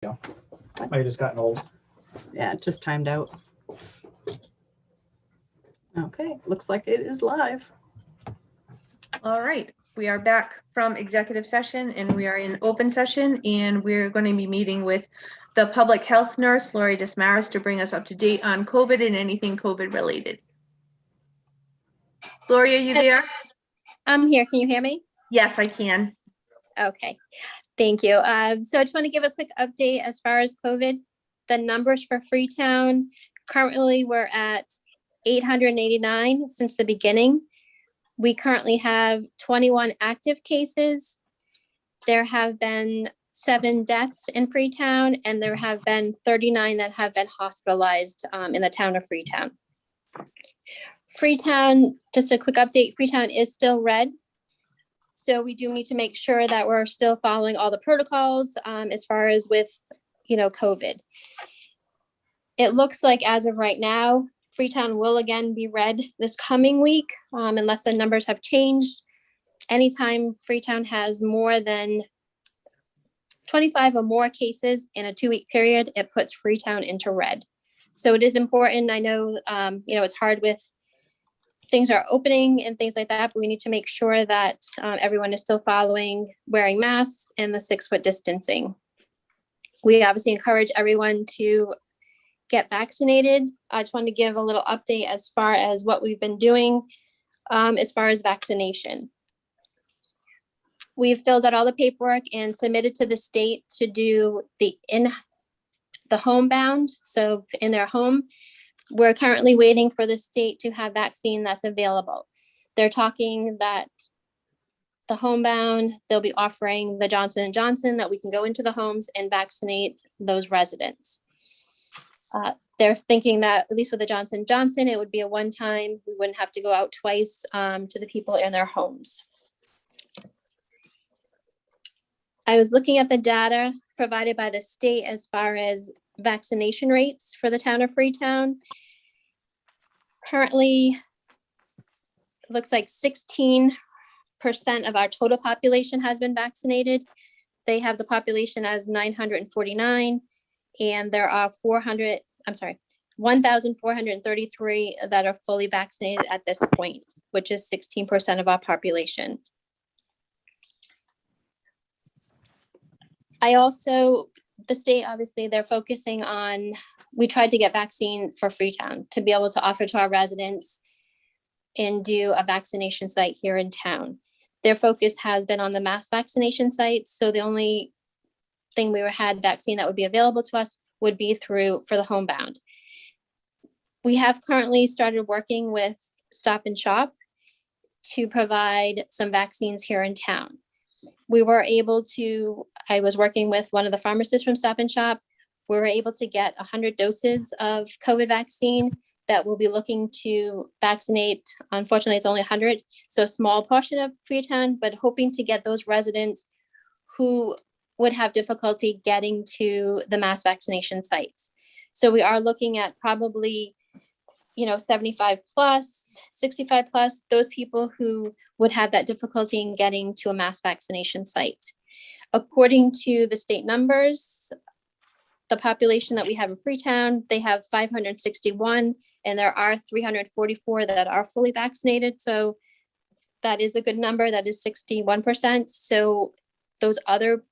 I just gotten old. Yeah, it just timed out. Okay, looks like it is live. All right, we are back from executive session and we are in open session, and we're going to be meeting with the public health nurse, Lori Desmaris, to bring us up to date on COVID and anything COVID related. Lori, are you there? I'm here. Can you hear me? Yes, I can. Okay, thank you. So I just want to give a quick update as far as COVID. The numbers for Freetown, currently we're at 889 since the beginning. We currently have 21 active cases. There have been 7 deaths in Freetown, and there have been 39 that have been hospitalized in the town of Freetown. Freetown, just a quick update, Freetown is still red. So we do need to make sure that we're still following all the protocols as far as with, COVID. It looks like as of right now, Freetown will again be red this coming week, unless the numbers have changed. Anytime Freetown has more than 25 or more cases in a 2-week period, it puts Freetown into red. So it is important. I know, it's hard with things are opening and things like that, but we need to make sure that everyone is still following wearing masks and the 6-foot distancing. We obviously encourage everyone to get vaccinated. I just wanted to give a little update as far as what we've been doing as far as vaccination. We've filled out all the paperwork and submitted to the state to do the homebound, so in their home. We're currently waiting for the state to have vaccine that's available. They're talking that the homebound, they'll be offering the Johnson & Johnson, that we can go into the homes and vaccinate those residents. They're thinking that at least with the Johnson & Johnson, it would be a one-time. We wouldn't have to go out twice to the people in their homes. I was looking at the data provided by the state as far as vaccination rates for the town of Freetown. Currently, it looks like 16% of our total population has been vaccinated. They have the population as 949, and there are 1,433 that are fully vaccinated at this point, which is 16% of our population. The state, obviously, they're focusing on, we tried to get vaccine for Freetown to be able to offer to our residents and do a vaccination site here in town. Their focus has been on the mass vaccination sites. So the only thing we had vaccine that would be available to us would be for the homebound. We have currently started working with Stop and Shop to provide some vaccines here in town. We were able to, I was working with one of the pharmacists from Stop and Shop. We were able to get 100 doses of COVID vaccine that we'll be looking to vaccinate. Unfortunately, it's only 100, so a small portion of Freetown, but hoping to get those residents who would have difficulty getting to the mass vaccination sites. So we are looking at probably 75 plus, 65 plus, those people who would have that difficulty in getting to a mass vaccination site. According to the state numbers, the population that we have in Freetown, they have 561, and there are 344 that are fully vaccinated. So that is a good number. That is 61%. So those other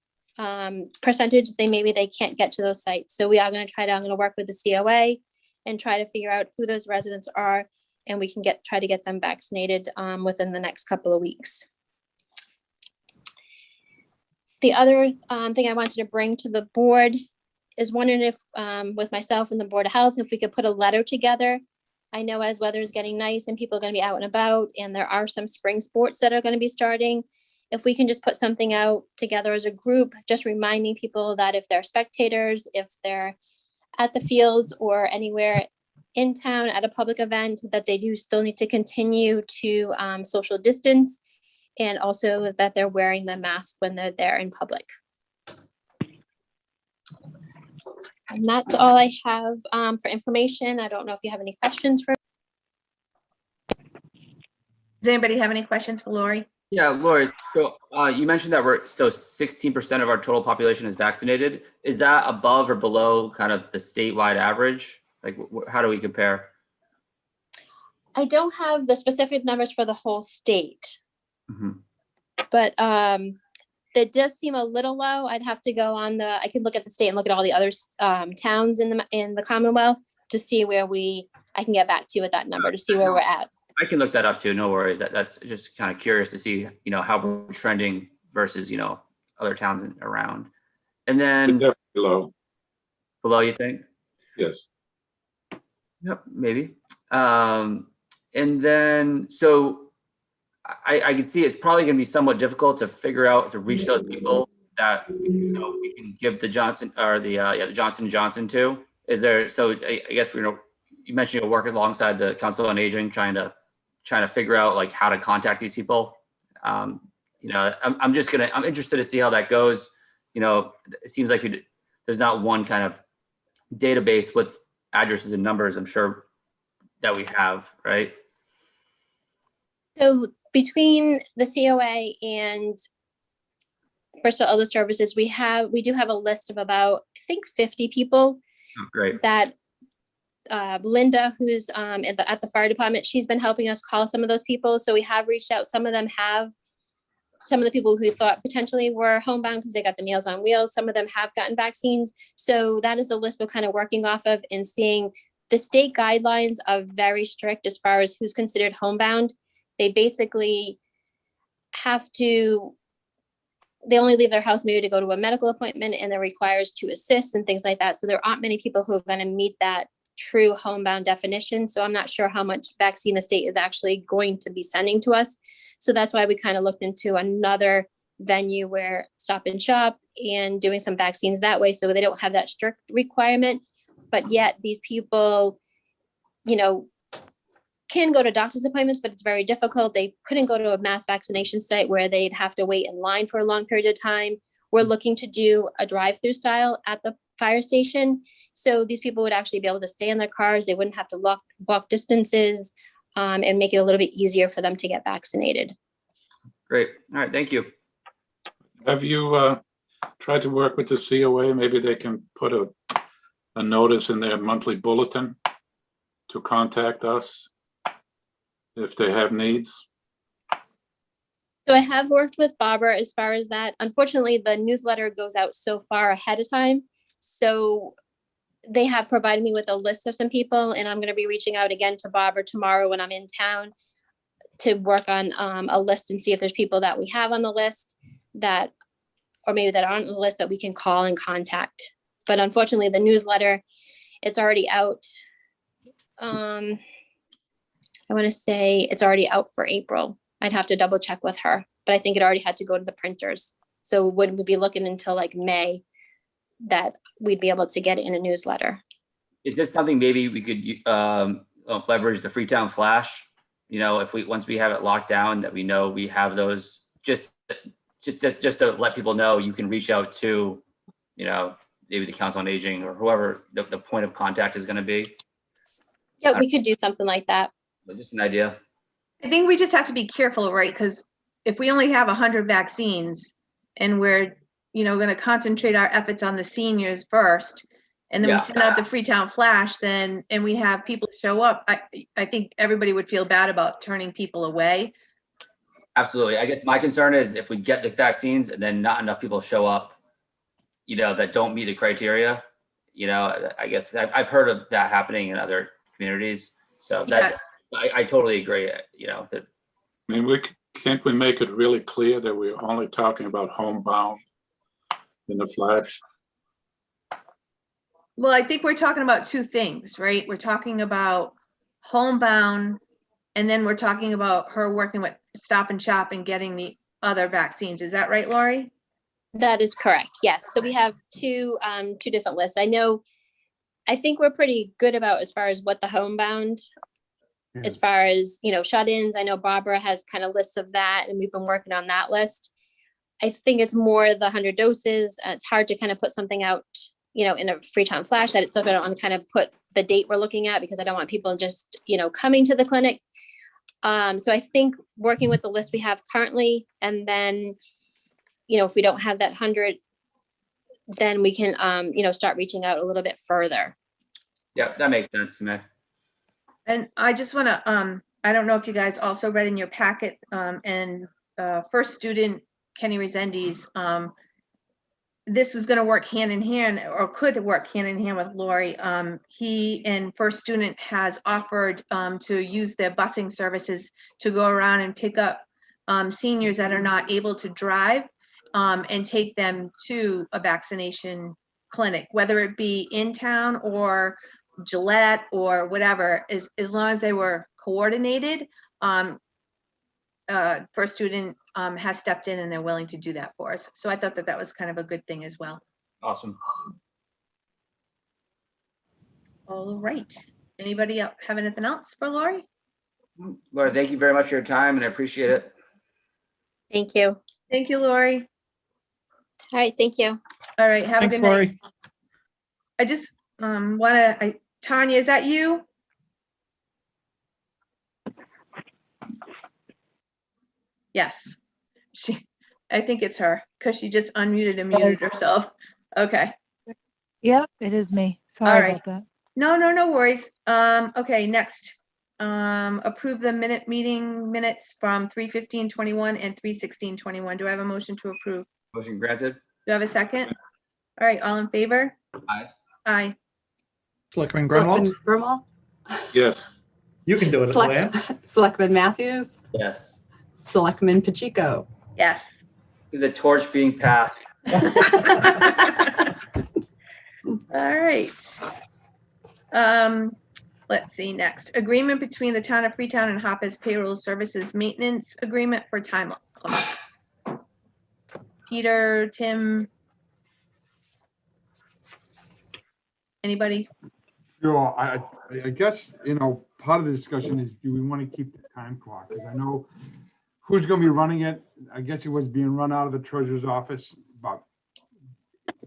percentage, maybe they can't get to those sites. So we are going to I'm going to work with the COA and try to figure out who those residents are, and we can try to get them vaccinated within the next couple of weeks. The other thing I wanted to bring to the board is wondering if, with myself and the Board of Health, if we could put a letter together. I know as weather is getting nice and people are going to be out and about, and there are some spring sports that are going to be starting. If we can just put something out together as a group, just reminding people that if they're spectators, if they're at the fields or anywhere in town at a public event, that they do still need to continue to social distance, and also that they're wearing the mask when they're there in public. And that's all I have for information. I don't know if you have any questions for. Does anybody have any questions for Lori? Yeah, Lori, so you mentioned that we're still 16% of our total population is vaccinated. Is that above or below kind of the statewide average? Like, how do we compare? I don't have the specific numbers for the whole state, Mhm. but that does seem a little low. I'd have to go on I could look at the state and look at all the other towns in the Commonwealth to see where I can get back to you with that number to see where we're at. I can look that up too. No worries. That's just kind of curious to see, how we're trending versus, other towns around. And then Definitely low. below, you think? Yes. Yep, maybe. And then, so I can see it's probably going to be somewhat difficult to figure out to reach those people that we can give the Johnson or the Johnson & Johnson to. Is there? So I guess you mentioned you'll work alongside the Council on Aging, trying to figure out like how to contact these people. I'm interested to see how that goes. It seems like there's not one kind of database with addresses and numbers. I'm sure that we have, right? So between the COA and Bristol Elder Services, we do have a list of about, I think, 50 people Oh, great. that Linda, who's at the fire department, she's been helping us call some of those people. So we have reached out. Some of them have, some of the people who thought potentially were homebound because they got the Meals on Wheels. Some of them have gotten vaccines. So that is the list we're kind of working off of and seeing. The state guidelines are very strict as far as who's considered homebound. They basically they only leave their house maybe to go to a medical appointment, and they're required to assist and things like that. So there aren't many people who are going to meet that true homebound definition. So I'm not sure how much vaccine the state is actually going to be sending to us. So that's why we kind of looked into another venue where Stop and Shop and doing some vaccines that way. So they don't have that strict requirement, but yet these people, can go to doctor's appointments, but it's very difficult. They couldn't go to a mass vaccination site where they'd have to wait in line for a long period of time. We're looking to do a drive-through style at the fire station. So these people would actually be able to stay in their cars. They wouldn't have to walk distances and make it a little bit easier for them to get vaccinated. Great. All right. Thank you. Have you tried to work with the COA? Maybe they can put a notice in their monthly bulletin to contact us if they have needs. So I have worked with Barbara as far as that. Unfortunately, the newsletter goes out so far ahead of time. So they have provided me with a list of some people, and I'm going to be reaching out again to Barbara tomorrow when I'm in town to work on a list and see if there's people that we have on the list that, or maybe that aren't on the list that we can call and contact. But unfortunately, the newsletter, it's already out. I want to say it's already out for April. I'd have to double check with her, but I think it already had to go to the printers. So wouldn't we be looking until like May that we'd be able to get it in a newsletter? Is this something maybe we could leverage the Freetown Flash? Once we have it locked down, that we know we have those, just to let people know, you can reach out to, maybe the Council on Aging or whoever the point of contact is going to be. Yeah, we could do something like that. Just an idea. I think we just have to be careful, right? Because if we only have 100 vaccines and we're, going to concentrate our efforts on the seniors first, and then we send out the Freetown Flash, and we have people show up, I think everybody would feel bad about turning people away. Absolutely. I guess my concern is if we get the vaccines and then not enough people show up, that don't meet the criteria, I guess I've heard of that happening in other communities. So that I totally agree. That. I mean, can't we make it really clear that we're only talking about homebound in the Flash? Well, I think we're talking about two things, right? We're talking about homebound, and then we're talking about her working with Stop and Shop and getting the other vaccines. Is that right, Lori? That is correct. Yes. So we have two different lists. I think we're pretty good about as far as what the homebound, as far as, shut-ins. I know Barbara has kind of lists of that, and we've been working on that list. I think it's more the 100 doses. It's hard to kind of put something out, in a Freetown Flash. I don't want to kind of put the date we're looking at because I don't want people just, coming to the clinic. So I think working with the list we have currently, and then, if we don't have that 100, then we can, start reaching out a little bit further. Yeah, that makes sense to me. And I just want to, I don't know if you guys also read in your packet, and first student Kenny Resendiz, this is going to work hand in hand, or could work hand in hand with Lori. He and first student has offered to use their busing services to go around and pick up seniors that are not able to drive, and take them to a vaccination clinic, whether it be in town or Gillette or whatever, as long as they were coordinated. First student has stepped in and they're willing to do that for us. So I thought that that was kind of a good thing as well. Awesome. All right. Anybody else have anything else for Lori? Laura, thank you very much for your time and I appreciate it. Thank you. Thank you, Lori. All right, thank you. All right, have Thanks, a good night. Lori. I just want to, Tanya, is that you? Yes. I think it's her because she just unmuted and muted herself. Okay. Yep, it is me. All Sorry right. about that. No worries. Okay, next. Approve the meeting minutes from 3:15:21 and 3:16:21. Do I have a motion to approve? Motion granted. Do I have a second? All right, all in favor? Aye. Aye. Selectman Grunwald, Selectman Grunwald, Yes, you can do it, Luann. Selectman Matthews, Yes. Selectman Pacheco. Yes. The torch being passed. All right. Let's see, next. Agreement between the town of Freetown and Hoppers Payroll Services Maintenance Agreement for time clock. Peter, Tim? Anybody? Sure, I guess, part of the discussion is, do we want to keep the time clock? Because I know who's going to be running it. I guess it was being run out of the treasurer's office, but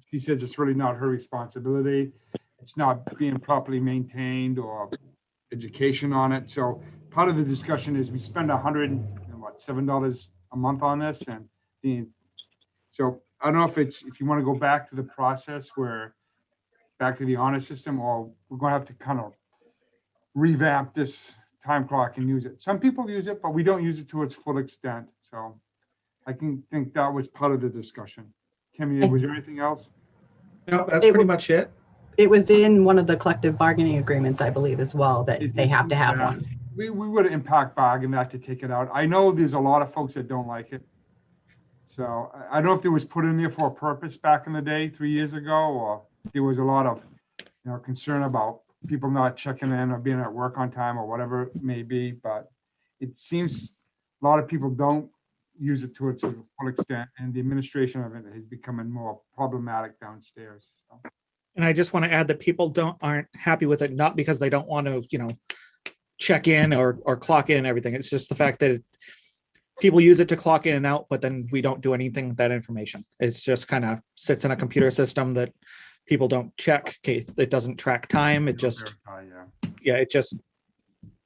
she says it's really not her responsibility. It's not being properly maintained or education on it. So part of the discussion is we spend $7 a month on this, and so I don't know if you want to go back to the process where back to the honor system, or we're going to have to kind of revamp this time clock and use it. Some people use it, but we don't use it to its full extent. So I can think that was part of the discussion. Timmy, was there anything else? No, that's It pretty w- much it. It was in one of the collective bargaining agreements, I believe, as well, that they have to have one. We would impact bargain that to take it out. I know there's a lot of folks that don't like it. So I don't know if it was put in there for a purpose back in the day, 3 years ago, or there was a lot of, concern about people not checking in or being at work on time or whatever it may be. But it seems a lot of people don't use it to its full extent, and the administration of it is becoming more problematic downstairs. So. And I just want to add that people aren't happy with it, not because they don't want to, check in or clock in and everything. It's just the fact that people use it to clock in and out, but then we don't do anything with that information. It's just kind of sits in a computer system that people don't check. Okay, it doesn't track time. It just,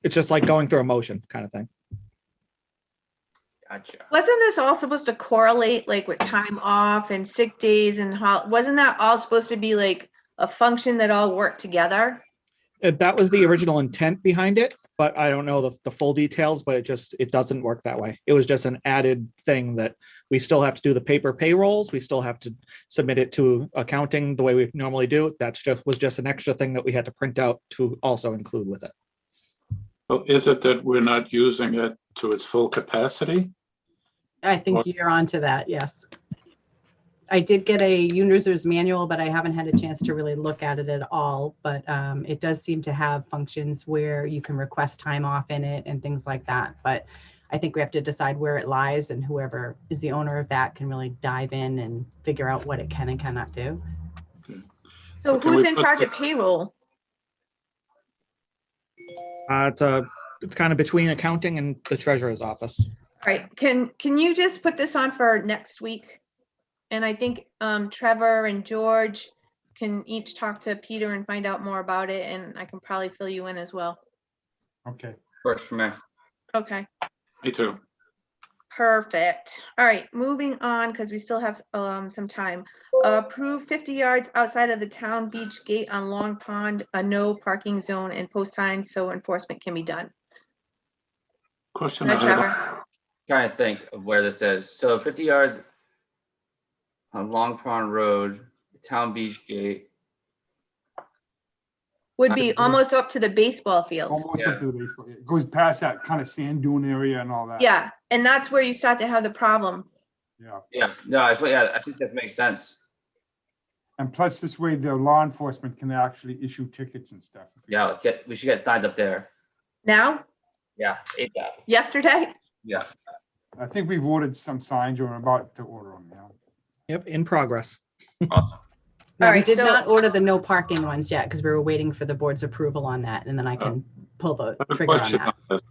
it's just like going through a motion kind of thing. Gotcha. Wasn't this all supposed to correlate like with time off and sick days and wasn't that all supposed to be like a function that all worked together? That was the original intent behind it, but I don't know the full details, but it doesn't work that way. It was just an added thing that we still have to do the paper payrolls. We still have to submit it to accounting the way we normally do. Was just an extra thing that we had to print out to also include with it. well, is it that we're not using it to its full capacity? I think you're onto that, yes. I did get a user's manual, but I haven't had a chance to really look at it at all. But it does seem to have functions where you can request time off in it and things like that. But I think we have to decide where it lies, and whoever is the owner of that can really dive in and figure out what it can and cannot do. So Can who's we in put charge the- of payroll? It's kind of between accounting and the treasurer's office. Right, can you just put this on for next week? And I think Trevor and George can each talk to Peter and find out more about it, and I can probably fill you in as well. Okay. Works for me. Okay, Me too. perfect. All right, moving on, because we still have some time. Approve 50 yards outside of the town beach gate on Long Pond, a no parking zone, and post signs so enforcement can be done. Question Go I ahead, have, Trevor. Trying to think of where this is. So 50 yards on Long Pond Road, Town Beach Gate. Would be almost up to the baseball fields. Almost up to the baseball. It goes past that kind of sand dune area and all that. Yeah, and that's where you start to have the problem. Yeah. Yeah, no, I think this makes sense. And plus this way the law enforcement can actually issue tickets and stuff. Yeah, we should get signs up there. Now, Yeah, ASAP. yesterday, Yeah. I think we've ordered some signs or we're about to order them now. Yep, in progress. Awesome. No, All we right, did so- not order the no parking ones yet because we were waiting for the board's approval on that, and then I can pull the I have a trigger on question that. on this.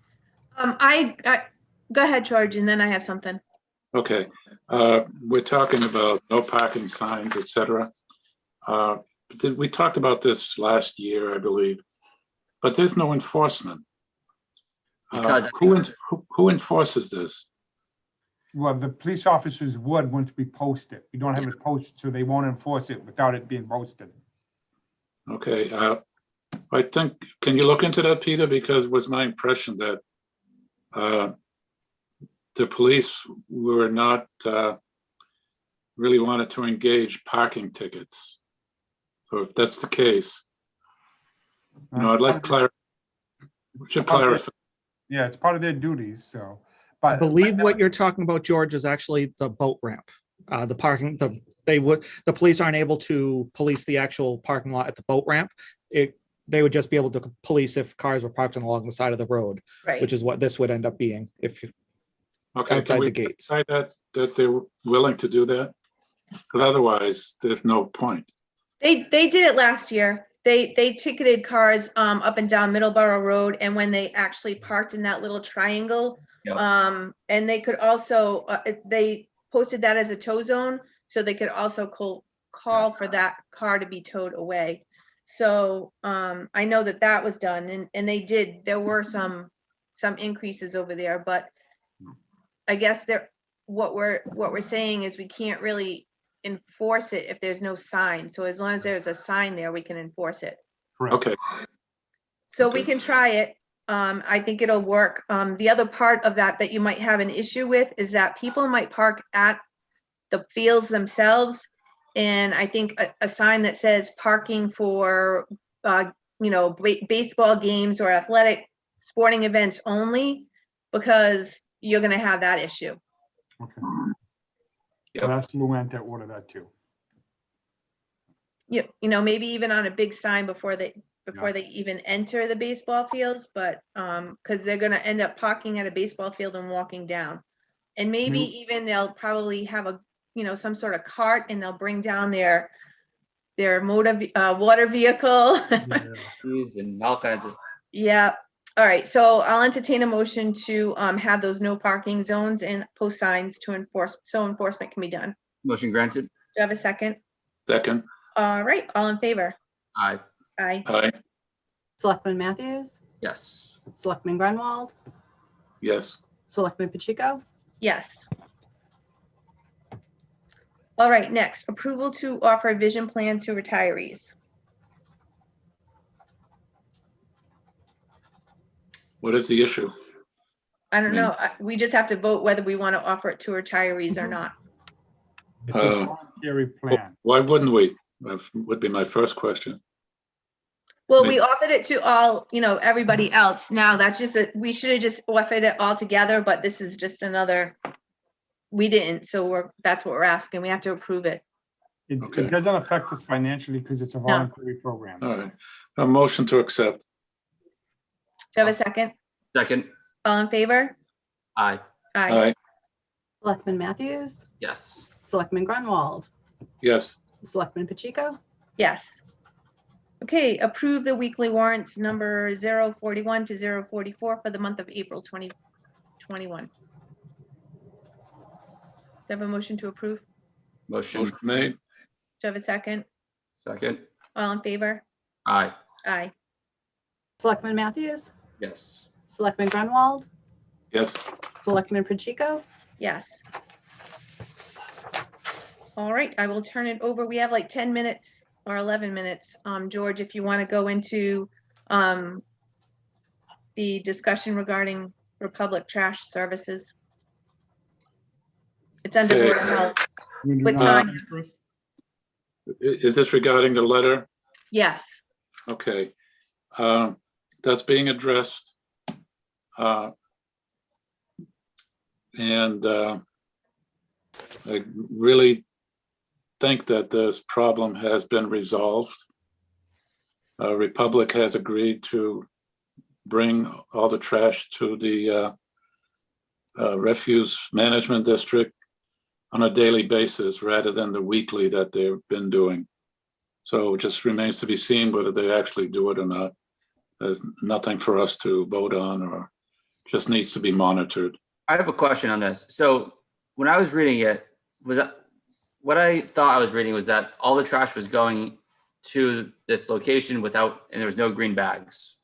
I go ahead, George, and then I have something. Okay, we're talking about no parking signs, et cetera. We talked about this last year, I believe, but there's no enforcement. Because- Who enforces this? Well, the police officers would once we post it. We don't have it posted, so they won't enforce it without it being posted. Okay, I think, can you look into that, Peter? Because it was my impression that the police were not really wanted to engage parking tickets. So if that's the case, you know, I'd like to clarify. Yeah, it's part of their duties, so. I But believe what you're talking about, George, is actually the boat ramp. The parking, the police aren't able to police the actual parking lot at the boat ramp. They would just be able to police if cars were parked along the side of the road, Right. which is what this would end up being if you Okay, outside can we the gates. decide that they're willing to do that? Because otherwise, there's no point. They did it last year. They ticketed cars up and down Middleborough Road, and when they actually parked in that little triangle, Yep. and they could also they posted that as a tow zone, so they could also call for that car to be towed away. So I know that was done, and they did. There were some increases over there, but I guess what we're saying is we can't really enforce it if there's no sign. So as long as there's a sign there, we can enforce it. correct. Okay, So we Okay. can try it. I think it'll work. The other part of that you might have an issue with is that people might park at the fields themselves. And I think a sign that says parking for, baseball games or athletic sporting events only, because you're gonna have that issue. Okay. Yep. So that's Luann to order that too. Maybe even on a big sign before they even enter the baseball fields, but because they're gonna end up parking at a baseball field and walking down. And maybe even they'll probably have some sort of cart, and they'll bring down their water vehicle. These and all kinds of. Yeah. All right. So I'll entertain a motion to have those no parking zones and post signs to enforce, so enforcement can be done. Motion granted. Do you have a second? second, All right. All in favor? Aye. Aye. aye, Selectman Matthews, Yes. Selectman Grunwald, yes. Selectman Pacheco, Yes. All right. Next, approval to offer a vision plan to retirees. What is the issue? I don't Mm. know. We just have to vote whether we want to offer it to retirees or not. It's a voluntary plan. Why wouldn't we? That would be my first question. Well, we offered it to all, everybody else. Now that's just we should have just offered it all together, but this is just another, we didn't. So that's what we're asking. We have to approve it. Okay. It doesn't affect us financially because it's a voluntary program. All right, a motion to accept, Do you have a second? Second. All in favor? Aye. Aye. aye, Selectman Matthews, Yes. Selectman Grunwald, yes, Selectman Pacheco, Yes. Okay, approve the weekly warrants number 041 to 044 for the month of April 2021. Do you have a motion to approve? Do Motion. motion made, you have a second? Second. All in favor? Aye. Aye. Selectman Matthews, Yes. Selectman Grunwald, Yes. Selectman Pacheco? Yes. All right, I will turn it over. We have like 10 minutes or 11 minutes. George, if you want to go into the discussion regarding Republic Trash Services. It's under Okay. Board of Health. We do With not- Tanya. Is this regarding the letter? Yes. Okay. That's being addressed. And I really think that this problem has been resolved. Republic has agreed to bring all the trash to the refuse management district on a daily basis rather than the weekly that they've been doing. So it just remains to be seen whether they actually do it or not. There's nothing for us to vote on, or just needs to be monitored. I have a question on this. So when I was reading it, was that what I thought I was reading was that all the trash was going to this location without, and there was no green bags,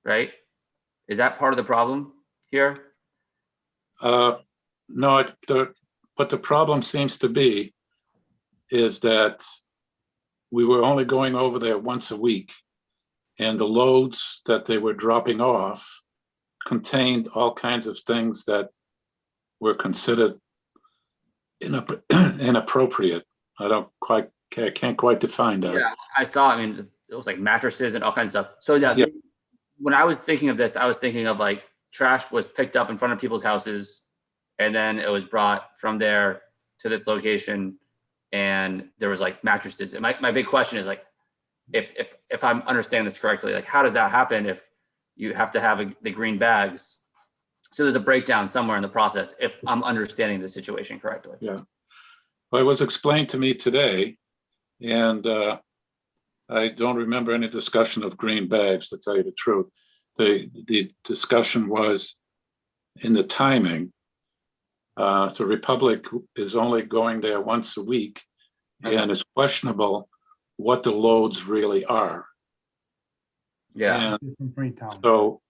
right? Is that part of the problem here? No, what the problem seems to be is that we were only going over there once a week, and the loads that they were dropping off contained all kinds of things that were considered inappropriate. I can't quite define that. Yeah, I saw, I mean, it was like mattresses and all kinds of stuff. So yeah, Yeah. when I was thinking of this, I was thinking of like trash was picked up in front of people's houses, and then it was brought from there to this location, and there was like mattresses. And my big question is like, if I'm understanding this correctly, like how does that happen if you have to have the green bags? So there's a breakdown somewhere in the process, if I'm understanding the situation correctly. Yeah. Well, it was explained to me today, and I don't remember any discussion of green bags, to tell you the truth. The discussion was in the timing. The Republic is only going there once a week, and it's questionable what the loads really are. Yeah. And From Freetown. so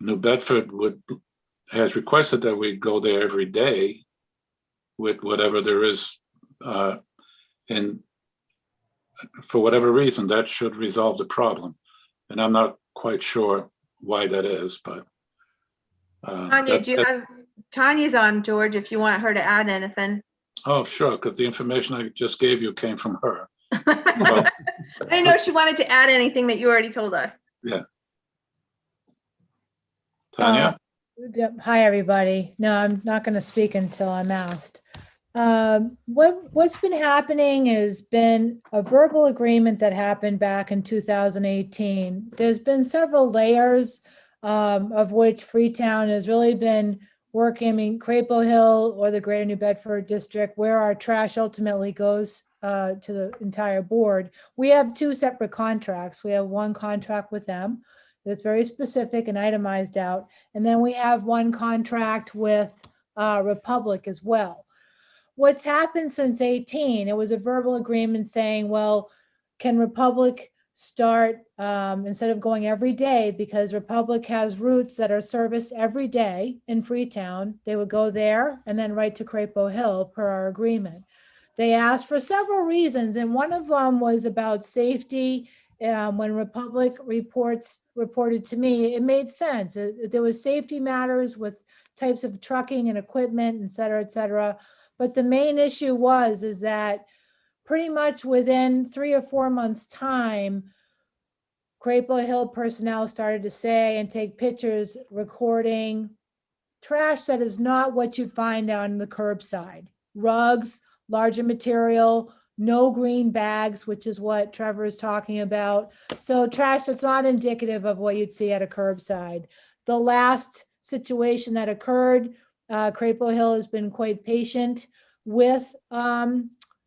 New Bedford has requested that we go there every day with whatever there is, and for whatever reason, that should resolve the problem. And I'm not quite sure why that is, but Tanya, Tanya's on, George, if you want her to add anything. oh, sure, because the information I just gave you came from her. I didn't know if she wanted to add anything that you already told us. Tanya? Yep. Hi, everybody. No, I'm not going to speak until I'm asked. What's been happening has been a verbal agreement that happened back in 2018. There's been several layers of which Freetown has really been working. I mean, Crapo Hill or the Greater New Bedford District, where our trash ultimately goes to the entire board. We have two separate contracts. We have one contract with them that's very specific and itemized out. And then we have one contract with Republic as well. What's happened since 18, it was a verbal agreement saying, well, can Republic start instead of going every day, because Republic has routes that are serviced every day in Freetown, they would go there and then right to Crapo Hill per our agreement. They asked for several reasons, and one of them was about safety. When Republic reported to me, it made sense. There was safety matters with types of trucking and equipment, et cetera, but the main issue is that pretty much within 3 or 4 months' time, Crapo Hill personnel started to say and take pictures recording trash that is not what you'd find on the curbside. Rugs, larger material, no green bags, which is what Trevor is talking about. So trash that's not indicative of what you'd see at a curbside. The last situation that occurred, Crapo Hill has been quite patient with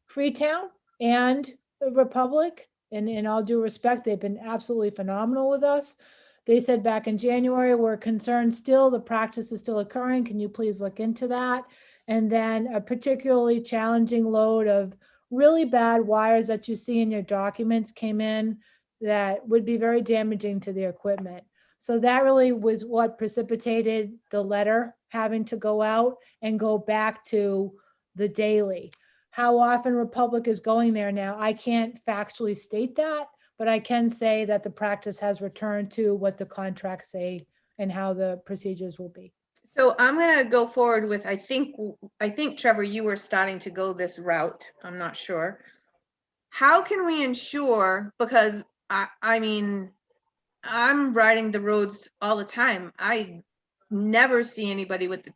Freetown and the Republic. And in all due respect, they've been absolutely phenomenal with us. They said back in January, we're concerned still, the practice is still occurring. Can you please look into that? And then a particularly challenging load of really bad wires that you see in your documents came in that would be very damaging to the equipment. So that really was what precipitated the letter having to go out and go back to the daily. How often Republic is going there now, I can't factually state that, but I can say that the practice has returned to what the contracts say and how the procedures will be. So I'm gonna go forward with, I think Trevor, you were starting to go this route. I'm not sure. How can we ensure, because I mean, I'm riding the roads all the time. I never see anybody with the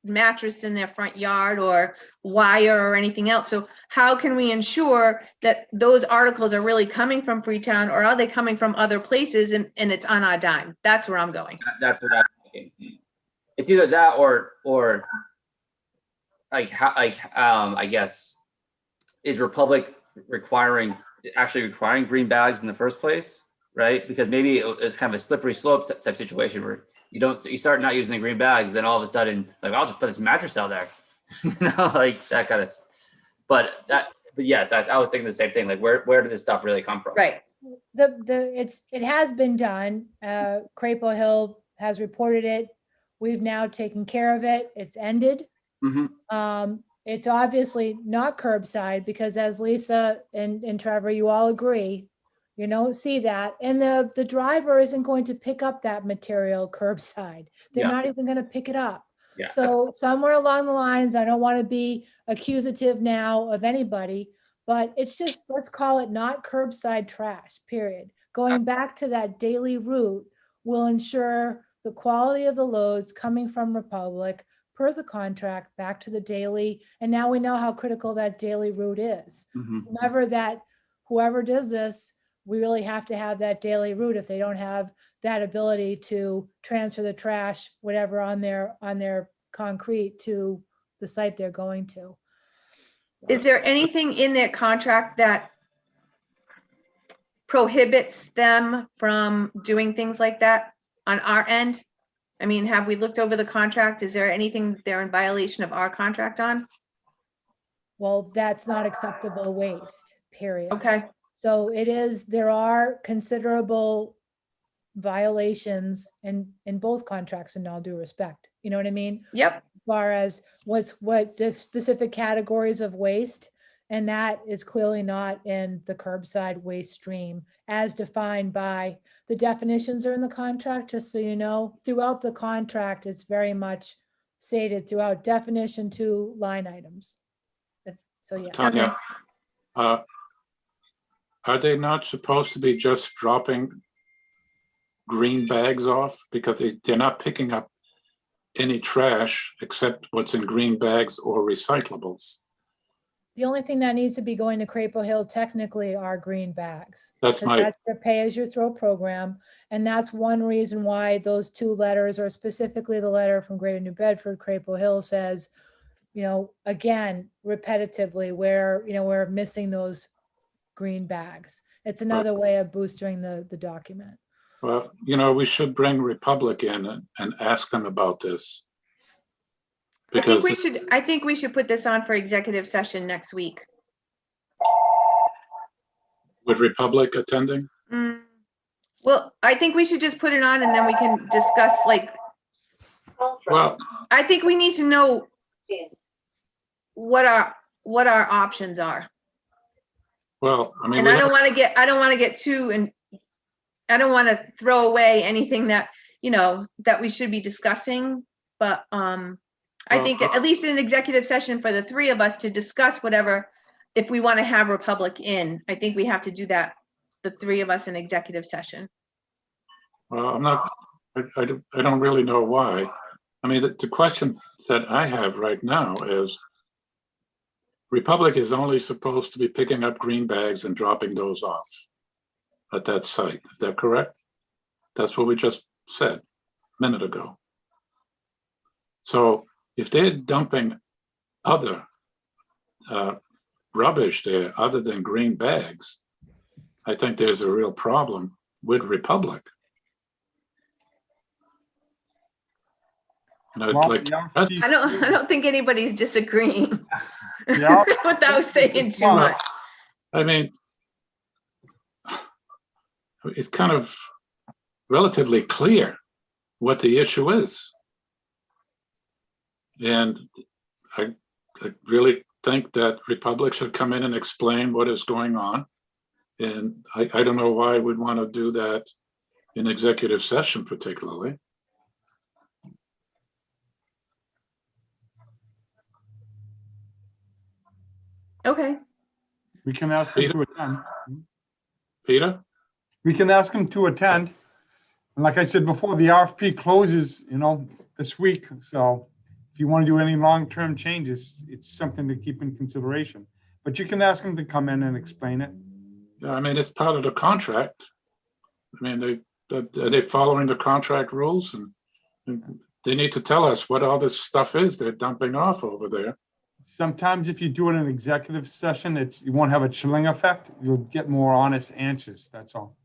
mattress in their front yard or wire or anything else. So how can we ensure that those articles are really coming from Freetown, or are they coming from other places and it's on our dime? That's where I'm going. That's what I'm thinking. It's either that or like how, I guess, is Republic actually requiring green bags in the first place, right? Because maybe it's kind of a slippery slope type situation where you start not using the green bags, then all of a sudden, like, I'll just put this mattress out there, like that kind of. But yes, I was thinking the same thing. Like, where did this stuff really come from? Right. It has been done. Crapo Hill has reported it. We've now taken care of it. It's ended. Mm-hmm. It's obviously not curbside because, as Lisa and Trevor, you all agree, you don't see that. And the driver isn't going to pick up that material curbside. They're not even going to pick it up. Yeah. So somewhere along the lines, I don't want to be accusative now of anybody, but it's just, let's call it not curbside trash, period. Going back to that daily route will ensure the quality of the loads coming from Republic per the contract back to the daily. And now we know how critical that daily route is. Mm-hmm. Whoever does this, we really have to have that daily route. If they don't have that ability to transfer the trash, whatever, on their concrete to the site they're going to. Is there anything in that contract that prohibits them from doing things like that on our end? I mean, have we looked over the contract? Is there anything they're in violation of our contract on? Well, that's not acceptable waste, period. Okay. So there are considerable violations in both contracts, in all due respect. You know what I mean? Yep. As far as what the specific categories of waste, and that is clearly not in the curbside waste stream as defined by the definitions are in the contract, just so you know. Throughout the contract, it's very much stated throughout definition to line items. So yeah. Tanya, are they not supposed to be just dropping green bags off? Because they're not picking up any trash except what's in green bags or recyclables. The only thing that needs to be going to Crapo Hill technically are green bags. That's That's the pay-as-you-throw program. And that's one reason why those two letters, or specifically the letter from Greater New Bedford, Crapo Hill, says, again, repetitively, we're missing those green bags. It's another way of boosting the document. Well, we should bring Republic in and ask them about this. I think we should put this on for executive session next week. With Republic attending? Well, I think we should just put it on and then we can discuss, Well, I think we need to know what our options are. well, I mean, And I don't want to get too, and I don't want to throw away anything that, that we should be discussing, but I think at least in an executive session for the three of us to discuss whatever, if we want to have Republic in, I think we have to do that, the three of us in executive session. well, I don't really know why. I mean, the question that I have right now is, Republic is only supposed to be picking up green bags and dropping those off at that site. Is that correct? That's what we just said a minute ago. So if they're dumping other rubbish there other than green bags, I think there's a real problem with Republic. And I'd Well, like to yeah, I don't think anybody's disagreeing Yeah. without saying too much. I mean, it's kind of relatively clear what the issue is. And I really think that Republic should come in and explain what is going on. And I don't know why we'd want to do that in executive session particularly. Okay, We can ask him to attend. Peter? We can ask him to attend. And like I said before, the RFP closes, this week. So if you want to do any long-term changes, it's something to keep in consideration. But you can ask him to come in and explain it. Yeah, I mean, it's part of the contract. I mean, are they following the contract rules? And they need to tell us what all this stuff is they're dumping off over there. Sometimes if you do it in an executive session, you won't have a chilling effect. You'll get more honest answers. That's all.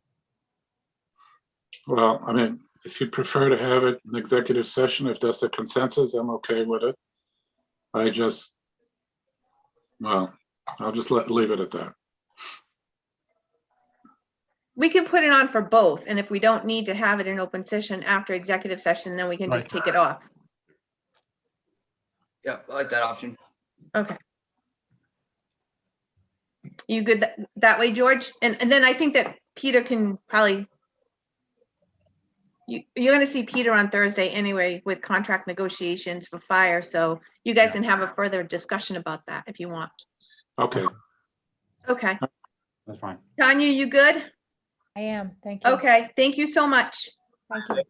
Well, I mean, if you prefer to have it in executive session, if that's the consensus, I'm okay with it. I'll just leave it at that. we can put it on for both, and if we don't need to have it in open session after executive session, then we can just take it off. Yeah, I like that option. Okay. You good that way, George? And then I think that Peter can probably, you're gonna see Peter on Thursday anyway with contract negotiations for fire, so you guys can have a further discussion about that if you want. Okay. Okay. That's fine. Tanya, you good? I am, thank you. Okay, thank you so much. Thank you.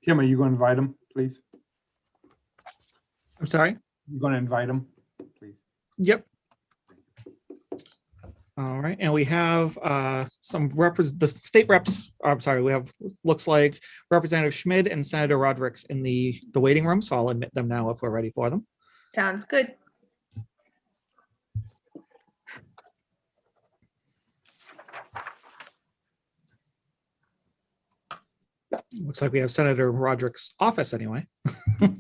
Tim, are you going to invite him, please? I'm sorry. You're going to invite him, please? Yep. All right, and we have the state reps, I'm sorry, we have, looks like Representative Schmid and Senator Rodericks in the waiting room, so I'll admit them now if we're ready for them. Sounds good. Looks like we have Senator Roderick's office anyway. It's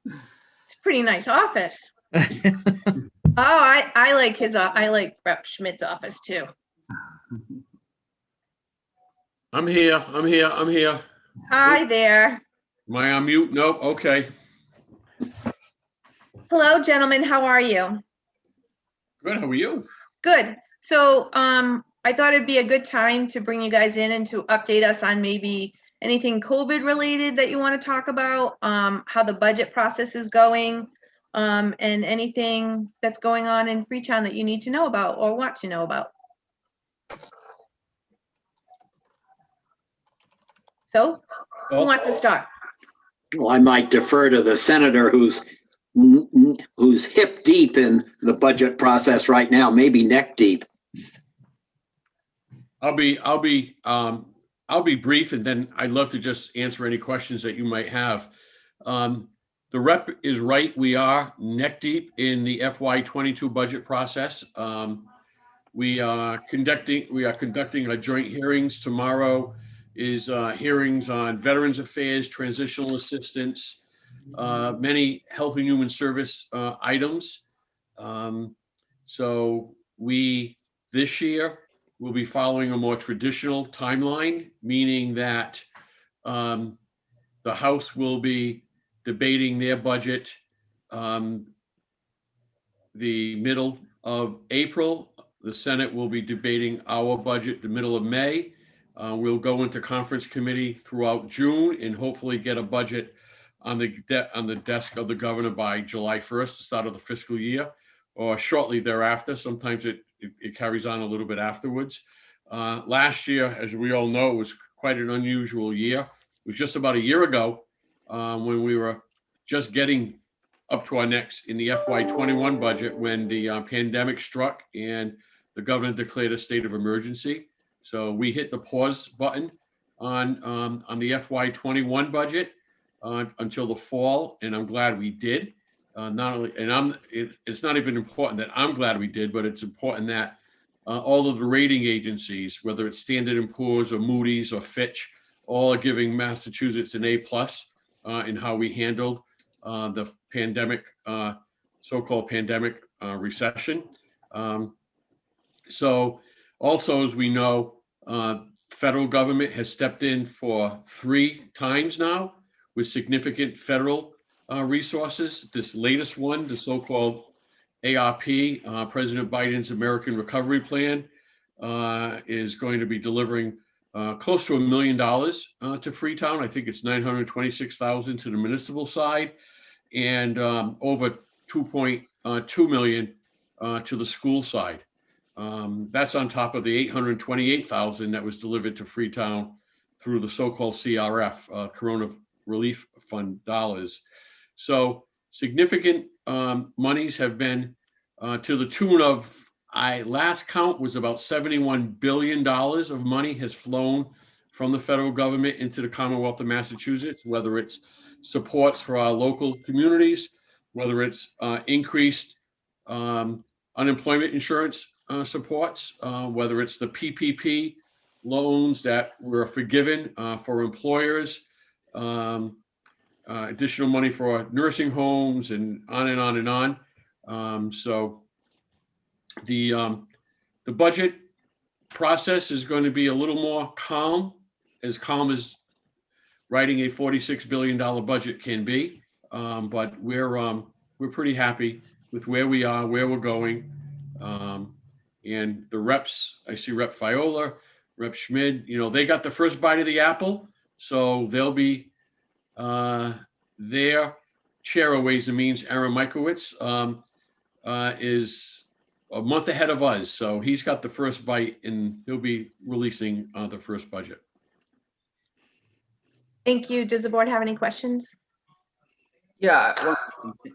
a pretty nice office. Oh, I like I like Rep Schmidt's office too. I'm here. Hi there. Am I on mute? Nope. Okay. Hello, gentlemen. How are you? Good. How are you? Good. So I thought it'd be a good time to bring you guys in and to update us on maybe anything COVID related that you want to talk about, how the budget process is going, and anything that's going on in Freetown that you need to know about or want to know about. So who wants to start? Well, I might defer to the senator who's hip deep in the budget process right now, maybe neck deep. I'll be brief, and then I'd love to just answer any questions that you might have. The rep is right. We are neck deep in the FY22 budget process. We are conducting a joint hearings. Tomorrow is hearings on Veterans Affairs, transitional assistance, many Health and Human Service items. So this year, we'll be following a more traditional timeline, meaning that the House will be debating their budget the middle of April. The Senate will be debating our budget the middle of May. We'll go into conference committee throughout June and hopefully get a budget on the desk of the governor by July 1st, the start of the fiscal year, or shortly thereafter. Sometimes it carries on a little bit afterwards. Last year, as we all know, was quite an unusual year. It was just about a year ago when we were just getting up to our necks in the FY21 budget when the pandemic struck and the governor declared a state of emergency. So we hit the pause button on the FY21 budget until the fall, and I'm glad we did. It's not even important that I'm glad we did, but it's important that all of the rating agencies, whether it's Standard & Poor's or Moody's or Fitch, all are giving Massachusetts an A+ in how we handled the pandemic, so-called pandemic recession. So also, as we know, Federal government has stepped in for 3 times now with significant federal resources. This latest one, the so-called ARP, President Biden's American Recovery Plan, is going to be delivering close to $1 million to Freetown. I think it's 926,000 to the municipal side, and over 2.2 million to the school side. That's on top of the 828,000 that was delivered to Freetown through the so-called CRF, Corona Relief Fund dollars. So significant monies have been to the tune of, last count was about $71 billion of money has flown from the federal government into the Commonwealth of Massachusetts, whether it's supports for our local communities, whether it's increased unemployment insurance supports, whether it's the PPP loans that were forgiven for employers, additional money for nursing homes, and on and on and on. So the budget process is going to be a little more calm as writing a $46 billion budget can be. But we're pretty happy with where we are, where we're going. And the reps, I see Rep Fiola, Rep Schmid, they got the first bite of the apple. So they'll be their chair of Ways and Means, Aaron Mikowitz, is a month ahead of us. So he's got the first bite, and he'll be releasing the first budget. Thank you. Does the board have any questions? Yeah,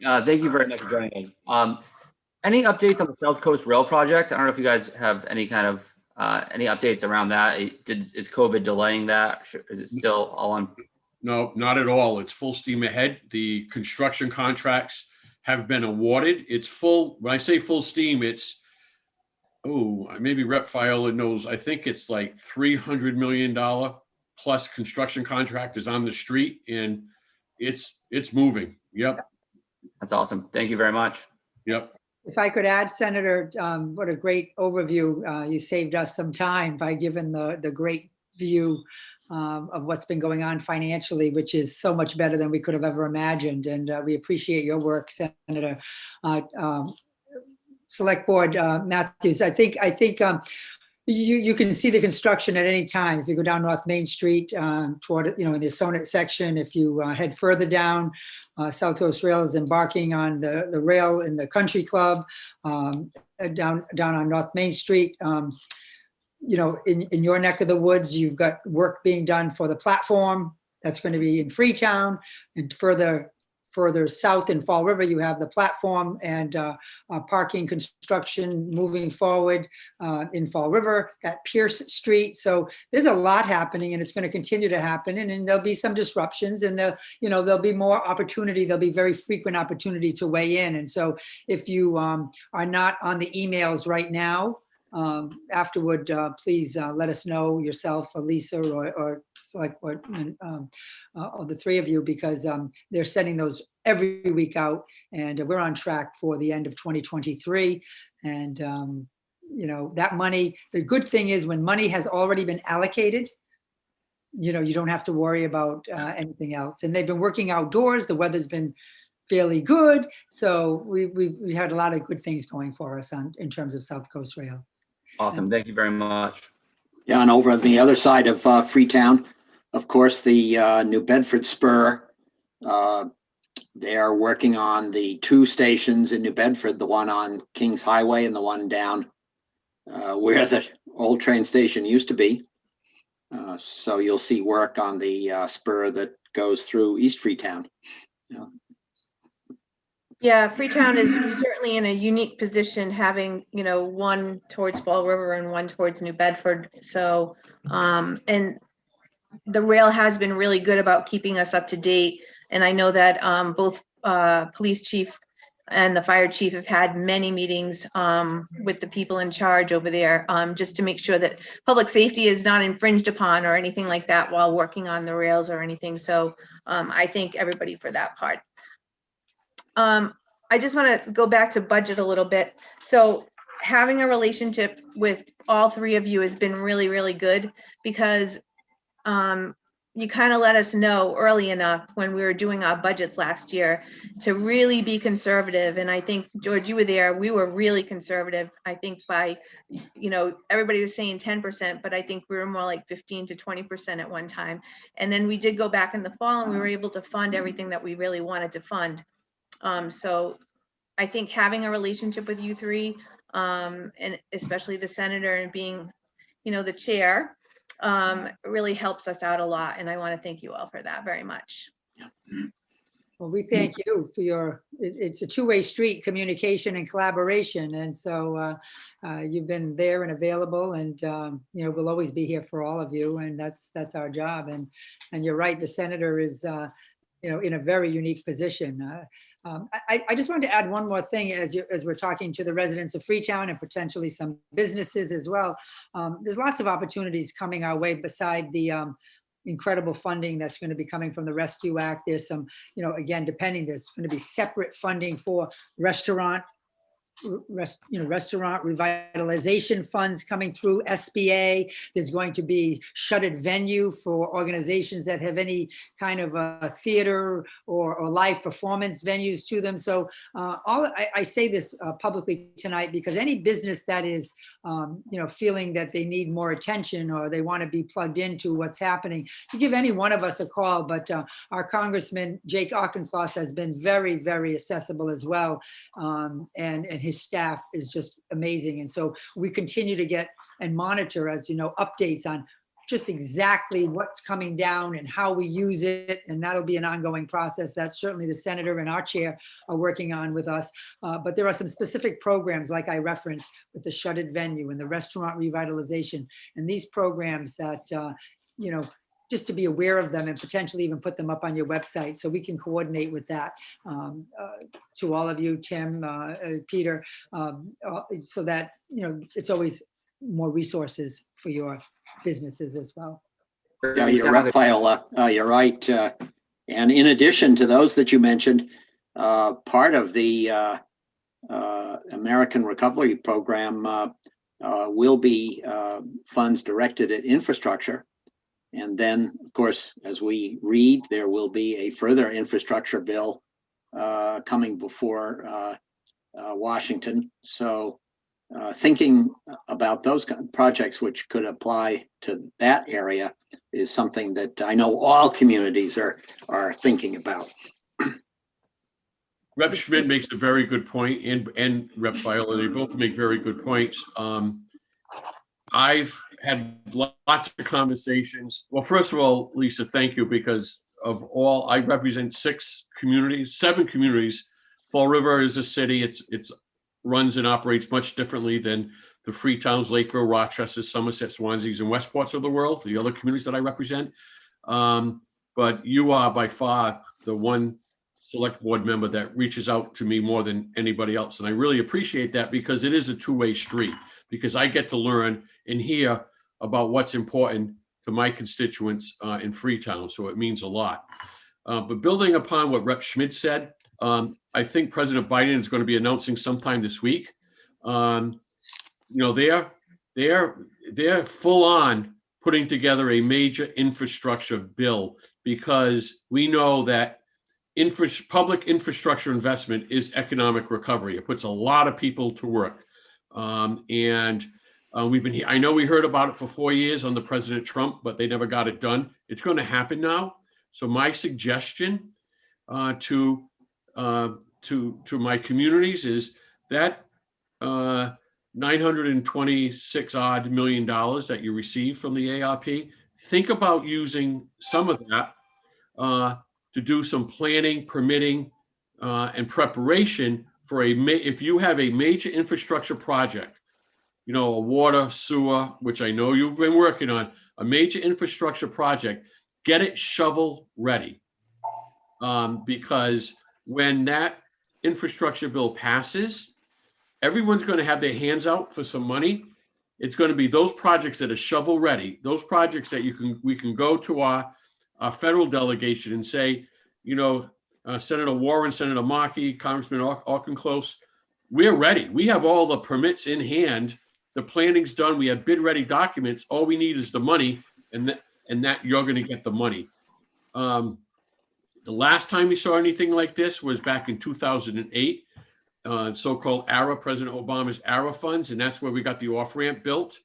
thank you very much for joining us. Any updates on the South Coast Rail project? I don't know if you guys have any kind of any updates around that. Is COVID delaying that? Is it still all on? No, not at all. It's full steam ahead. The construction contracts have been awarded. It's full. When I say full steam, it's, maybe Rep Fiola knows. I think it's like $300 million plus construction contract is on the street, and it's moving. Yep. That's awesome. Thank you very much. Yep. If I could add, Senator, what a great overview. You saved us some time by giving the great view of what's been going on financially, which is so much better than we could have ever imagined. And we appreciate your work, Senator. Select Board Matthews, I think you can see the construction at any time. If you go down North Main Street toward, in the Sonnet section, if you head further down, South Coast Rail is embarking on the rail in the Country Club, down on North Main Street. In your neck of the woods, you've got work being done for the platform that's going to be in Freetown, and further south in Fall River, you have the platform and parking construction moving forward in Fall River at Pierce Street. So there's a lot happening, and it's going to continue to happen. And there'll be some disruptions, and there'll be more opportunity. There'll be very frequent opportunity to weigh in. And so if you are not on the emails right now, afterward, please let us know, yourself or Lisa or Select Board, or the three of you, because they're sending those every week out, and we're on track for the end of 2023. And that money, the good thing is when money has already been allocated, you don't have to worry about anything else. And they've been working outdoors. The weather's been fairly good, so we had a lot of good things going for us in terms of South Coast Rail. Awesome. Thank you very much. Yeah, and over on the other side of Freetown, of course, the New Bedford Spur, they are working on the 2 stations in New Bedford, the one on Kings Highway and the one down where the old train station used to be. So you'll see work on the spur that goes through East Freetown. Yeah, Freetown is certainly in a unique position, having, one towards Fall River and one towards New Bedford. So, and the rail has been really good about keeping us up to date. And I know that both police chief and the fire chief have had many meetings with the people in charge over there, just to make sure that public safety is not infringed upon or anything like that while working on the rails or anything. So I thank everybody for that part. I just want to go back to budget a little bit. So having a relationship with all three of you has been really, really good because you kind of let us know early enough when we were doing our budgets last year to really be conservative. And I think, George, you were there, we were really conservative. I think by, everybody was saying 10%, but I think we were more like 15 to 20% at one time. And then we did go back in the fall and we were able to fund everything that we really wanted to fund. So I think having a relationship with you three, and especially the senator and being, the chair, really helps us out a lot. And I want to thank you all for that very much. Well, we thank you for it's a two-way street, communication and collaboration. And so you've been there and available, and we'll always be here for all of you. And that's our job. And you're right, the senator is in a very unique position. I just wanted to add one more thing as we're talking to the residents of Freetown and potentially some businesses as well. There's lots of opportunities coming our way beside the incredible funding that's going to be coming from the Rescue Act. There's some, again, there's going to be separate funding for restaurant revitalization funds coming through SBA. There's going to be shuttered venue for organizations that have any kind of a theater or live performance venues to them. So I say this publicly tonight because any business that is, feeling that they need more attention or they want to be plugged into what's happening, to give any one of us a call. But our Congressman Jake Auchincloss has been very, very accessible as well. And his staff is just amazing. And so we continue to get and monitor, as updates on just exactly what's coming down and how we use it. And that'll be an ongoing process. That's certainly the senator and our chair are working on with us. But there are some specific programs, like I referenced, with the shuttered venue and the restaurant revitalization. And these programs that, just to be aware of them and potentially even put them up on your website so we can coordinate with that to all of you, Tim, Peter, so that, it's always more resources for your businesses as well. Yeah, you're right, Viola. You're right. And in addition to those that you mentioned, part of the American Recovery Program will be funds directed at infrastructure. And then, of course, as we read, there will be a further infrastructure bill coming before Washington. So thinking about those projects which could apply to that area is something that I know all communities are thinking about. Rep. Schmidt makes a very good point, and Rep. Viola, they both make very good points. I've had lots of conversations. Well, first of all, Lisa, thank you, because of all, I represent 7 communities. Fall River is a city. It's runs and operates much differently than the Freetowns, Lakeville, Rochester, Somerset, Swanseas, and Westports of the world, the other communities that I represent. But you are by far the one select board member that reaches out to me more than anybody else. And I really appreciate that, because it is a two-way street, because I get to learn and hear about what's important to my constituents in Freetown. So it means a lot. But building upon what Rep. Schmidt said, I think President Biden is going to be announcing sometime this week. They're full on putting together a major infrastructure bill, because we know that public infrastructure investment is economic recovery. It puts a lot of people to work. I know we heard about it for 4 years under President Trump, but they never got it done. It's going to happen now. So my suggestion to my communities is that $926 million that you receive from the ARP, think about using some of that to do some planning, permitting, and preparation for if you have a major infrastructure project, a water, sewer, which I know you've been working on, a major infrastructure project, get it shovel ready. Because when that infrastructure bill passes, everyone's going to have their hands out for some money. It's going to be those projects that are shovel ready, those projects that we can go to our federal delegation and say, Senator Warren, Senator Markey, Congressman Auchincloss, we're ready. We have all the permits in hand. The planning's done. We have bid ready documents. All we need is the money, and that you're going to get the money. The last time we saw anything like this was back in 2008, so-called ARA, President Obama's ARA funds, and that's where we got the off-ramp built.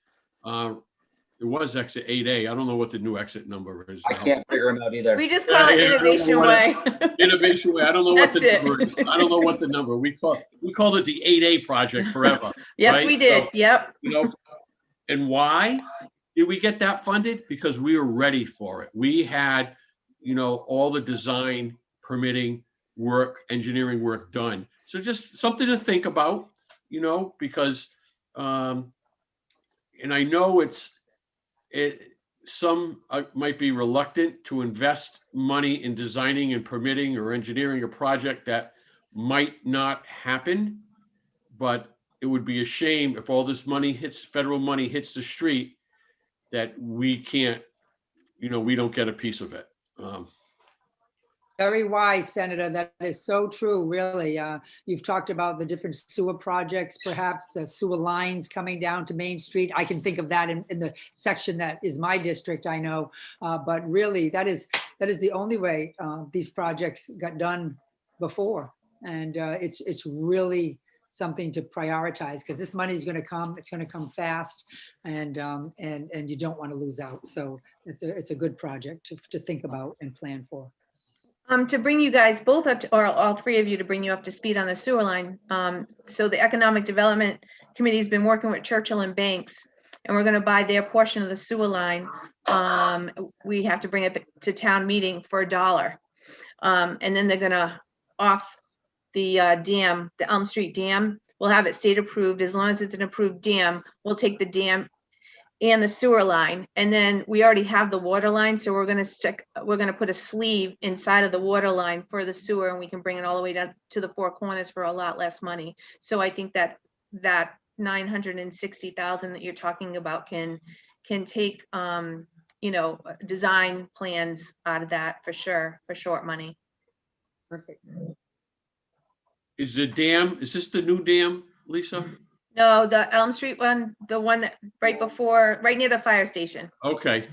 It was exit 8A. I don't know what the new exit number is I now. can't figure them out either. We just call it Yeah, I don't know Innovation what Way. Innovation Way. I don't know what the That's it. number is. I don't know what the number. We called it the 8A project forever. Yes, right? we did. So, Yep. you know, and why did we get that funded? Because we were ready for it. We had, all the design, permitting work, engineering work done. So just something to think about, because, and I know some might be reluctant to invest money in designing and permitting or engineering a project that might not happen, but it would be a shame if all this federal money hits the street, that we can't, we don't get a piece of it. Very wise, Senator. That is so true, really. You've talked about the different sewer projects, perhaps sewer lines coming down to Main Street. I can think of that in the section that is my district, I know. But really, that is the only way these projects got done before. And it's really something to prioritize, because this money is going to come. It's going to come fast, and you don't want to lose out. So it's a good project to think about and plan for. To bring you guys both up to, or all three of you, to bring you up to speed on the sewer line. So the Economic Development Committee has been working with Churchill and Banks, and we're going to buy their portion of the sewer line. We have to bring it to town meeting for $1. And then they're going to off the dam, the Elm Street Dam. We'll have it state approved. As long as it's an approved dam, we'll take the dam and the sewer line. And then we already have the water line. So we're going to put a sleeve inside of the water line for the sewer, and we can bring it all the way down to the four corners for a lot less money. So I think that $960,000 that you're talking about can take, design plans out of that for sure, for short money. Perfect. Is this the new dam, Lisa? No, the Elm Street one, the one that right near the fire station. Okay.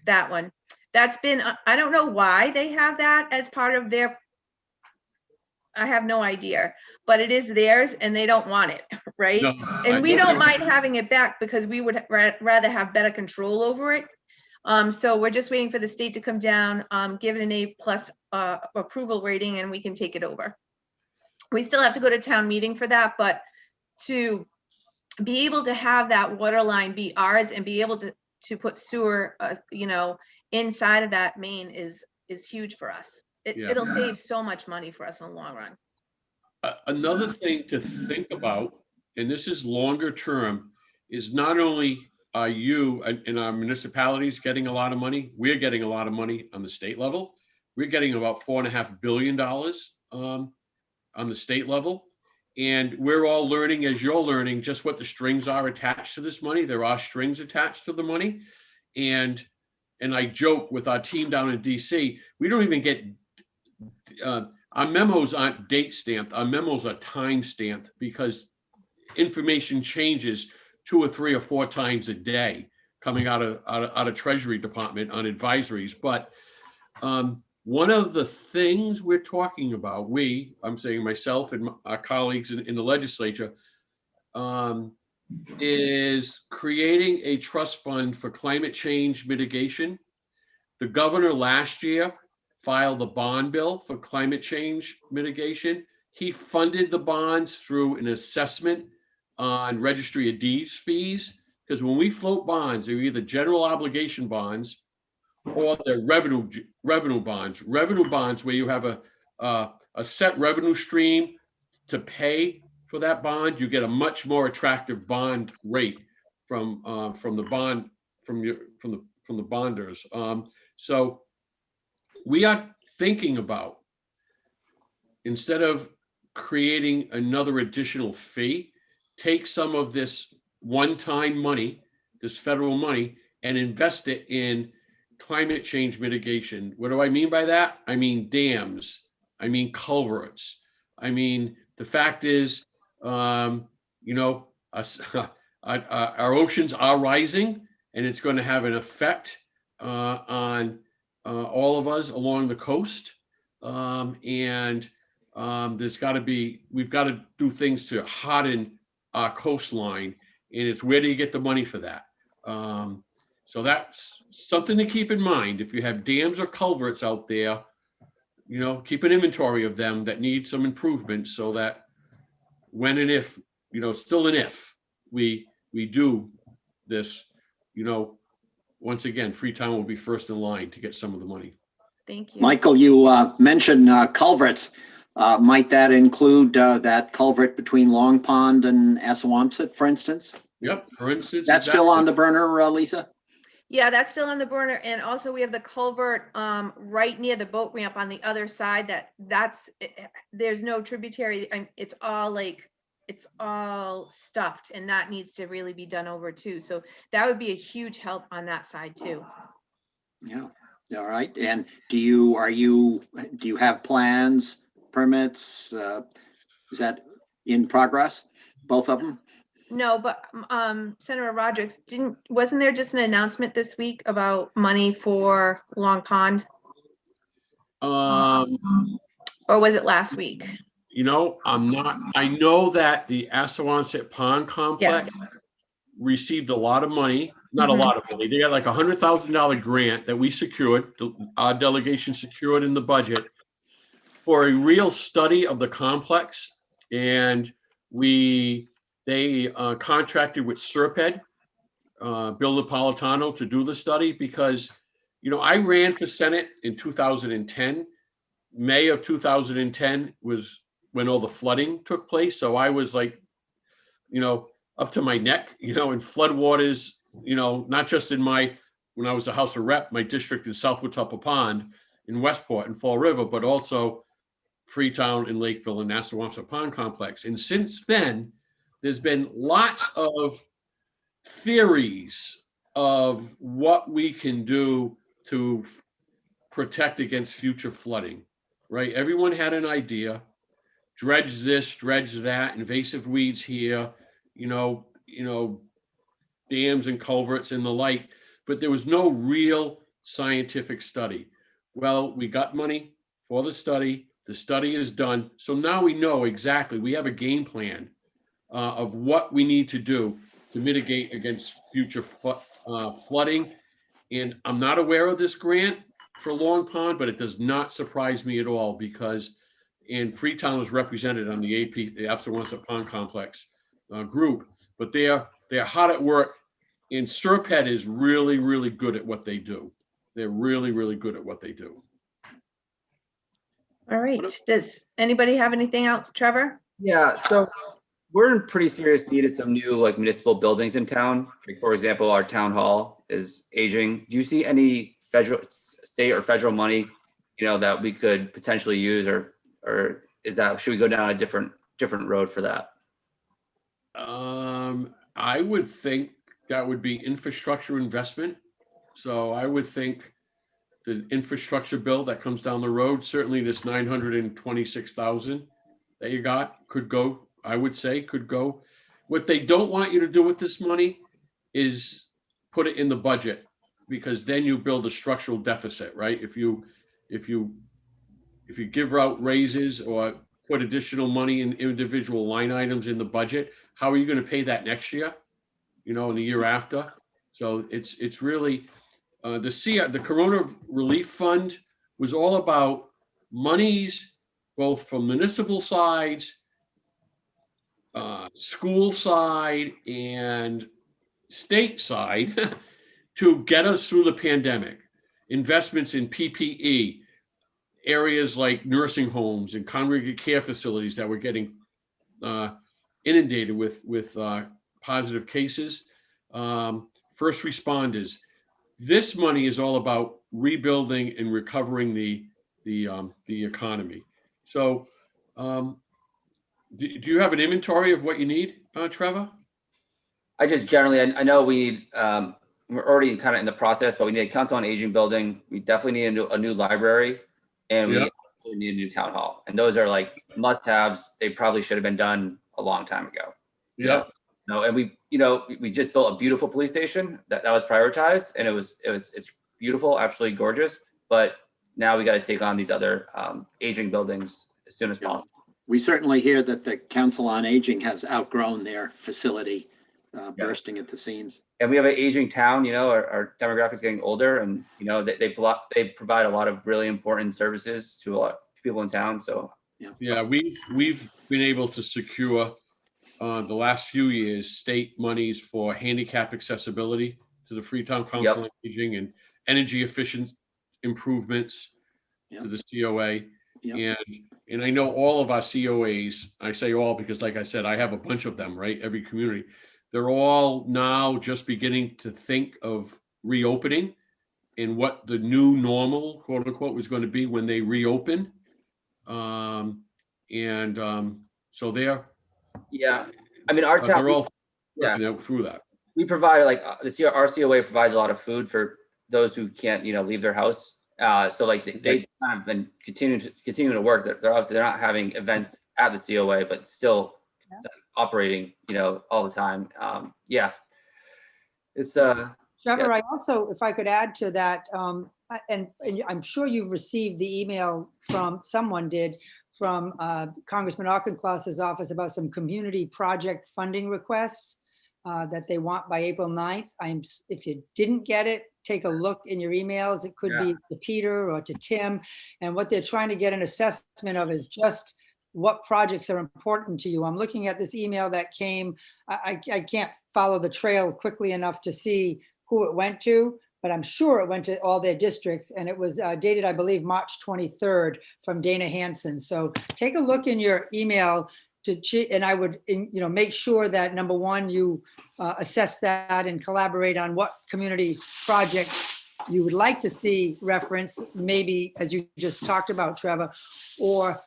That one. That's been, I don't know why they have that as part of their, I have no idea, but it is theirs and they don't want it, right? No, And we don't mind having it back because we would rather have better control over it. So we're just waiting for the state to come down, give it an A+ approval rating, and we can take it over. We still have to go to town meeting for that, but to be able to have that water line be ours and be able to put sewer, inside of that main is huge for us. It'll save so much money for us in the long run. Another thing to think about, and this is longer term, is not only are you and our municipalities getting a lot of money, we're getting a lot of money on the state level. We're getting about $4.5 billion on the state level. And we're all learning, as you're learning, just what the strings are attached to this money. There are strings attached to the money. And I joke with our team down in DC, we don't even get, our memos aren't date stamped. Our memos are time stamped because information changes 2 or 3 or 4 times a day coming out of Treasury Department on advisories. But one of the things we're talking about, I'm saying myself and our colleagues in the legislature, is creating a trust fund for climate change mitigation. The governor last year filed a bond bill for climate change mitigation. He funded the bonds through an assessment on registry of deeds fees, because when we float bonds, they're either general obligation bonds or the revenue bonds. Revenue bonds where you have a set revenue stream to pay for that bond, you get a much more attractive bond rate from the bonders. So we are thinking about, instead of creating another additional fee, take some of this one-time money, this federal money, and invest it in climate change mitigation. What do I mean by that? I mean dams. I mean culverts. I mean, the fact is, You know, our oceans are rising, and it's going to have an effect on all of us along the coast. There's got to be, we've got to do things to harden our coastline, and it's where do you get the money for that? So that's something to keep in mind. If you have dams or culverts out there, you know, keep an inventory of them that need some improvement, so that when and if, you know, still an if we do this, you know, once again, Freetown will be first in line to get some of the money. Thank you. Michael, you mentioned culverts. Might that include that culvert between Long Pond and Assawamsett, for instance? Yep, for instance. That's still on the burner, Lisa? Yeah, that's still on the burner. And also we have the culvert right near the boat ramp on the other side. There's no tributary. It's all like, it's all stuffed, and that needs to really be done over too. So that would be a huge help on that side too. Yeah. All right. And do you have plans, permits? Is that in progress? Both of them? No, but Senator Rodrick, wasn't there just an announcement this week about money for Long Pond? Or was it last week? You know, I know that the Assawamsett Pond Complex received a lot of money, not a lot of money. They got like $100,000 grant that we secured, our delegation secured in the budget for a real study of the complex. And they contracted with Serped, Bill Napolitano, to do the study, because, you know, I ran for Senate in 2010. May of 2010 was when all the flooding took place. So I was like, you know, up to my neck, you know, in floodwaters, you know, not just when I was a House of Rep, my district in South Watuppa Pond, in Westport and Fall River, but also Freetown and Lakeville and Assawamsett Pond Complex. And since then, there's been lots of theories of what we can do to protect against future flooding, right? Everyone had an idea. Dredge this, dredge that, invasive weeds here, you know, dams and culverts and the like, but there was no real scientific study. Well, we got money for the study. The study is done. So now we know exactly, we have a game plan of what we need to do to mitigate against future flooding. And I'm not aware of this grant for Long Pond, but it does not surprise me at all, because Freetown is represented on the AP, the Assawamsett Pond Complex group, but they're hard at work, and Serped is really, really good at what they do. They're really, really good at what they do. All right. Does anybody have anything else, Trevor? Yeah, so we're in pretty serious need of some new like municipal buildings in town. Like, for example, our town hall is aging. Do you see any federal, state or federal money, you know, that we could potentially use, or should we go down a different road for that? I would think that would be infrastructure investment. So I would think the infrastructure bill that comes down the road, certainly this 926,000 that you got could go, I would say could go. What they don't want you to do with this money is put it in the budget, because then you build a structural deficit, right? If you give out raises or put additional money in individual line items in the budget, how are you going to pay that next year? You know, in the year after. So it's really the Corona Relief Fund was all about monies, both from municipal sides, school side, and state side, to get us through the pandemic. Investments in PPE, areas like nursing homes and congregate care facilities that were getting inundated with positive cases, first responders. This money is all about rebuilding and recovering the economy. So, do you have an inventory of what you need, Trevor? I just generally, I know we're already kind of in the process, but we need a council on aging building. We definitely need a new library, and we need a new town hall. And those are like must-haves. They probably should have been done a long time ago. Yeah. No, and we just built a beautiful police station that was prioritized, and it's beautiful, absolutely gorgeous. But now we got to take on these other aging buildings as soon as Yeah. possible. We certainly hear that the Council on Aging has outgrown their facility, bursting at the seams. And we have an aging town. Our demographics getting older, and they provide a lot of really important services to a lot of people in town. So Yeah, we've been able to secure the last few years state monies for handicap accessibility to the Freetown Council on Aging and energy efficient improvements to the COA. Yep. And I know all of our COAs, I say all because like I said, I have a bunch of them, right? Every community. They're all now just beginning to think of reopening and what the new normal, quote unquote, is going to be when they reopen. So they're I mean, our town, they're all working out through that. we provide our COA provides a lot of food for those who can't leave their house. So like they kind of been continuing to work. They're obviously not having events at the COA, but still operating all the time. It's Trevor, I also, if I could add to that, and I'm sure you've received the email from, someone did, from Congressman Auchincloss's office about some community project funding requests that they want by April 9th. If you didn't get it, take a look in your emails. It could be to Peter or to Tim. And what they're trying to get an assessment of is just what projects are important to you. I'm looking at this email that came. I can't follow the trail quickly enough to see who it went to, but I'm sure it went to all their districts, and it was dated, I believe, March 23rd from Dana Hanson. So take a look in your email and I would, make sure that number one, you assess that and collaborate on what community projects you would like to see reference, maybe as you just talked about, Trevor, or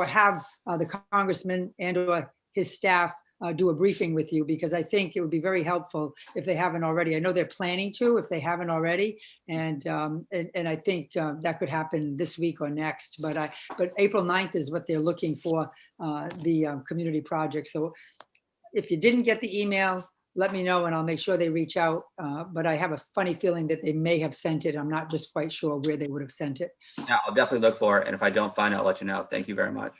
have the congressman and or his staff do a briefing with you, because I think it would be very helpful if they haven't already. I know they're planning to, if they haven't already, and I think that could happen this week or next. But April 9th is what they're looking for, the community project. So if you didn't get the email, let me know and I'll make sure they reach out. But I have a funny feeling that they may have sent it. I'm not just quite sure where they would have sent it. Yeah, I'll definitely look for it, and if I don't find it, I'll let you know. Thank you very much.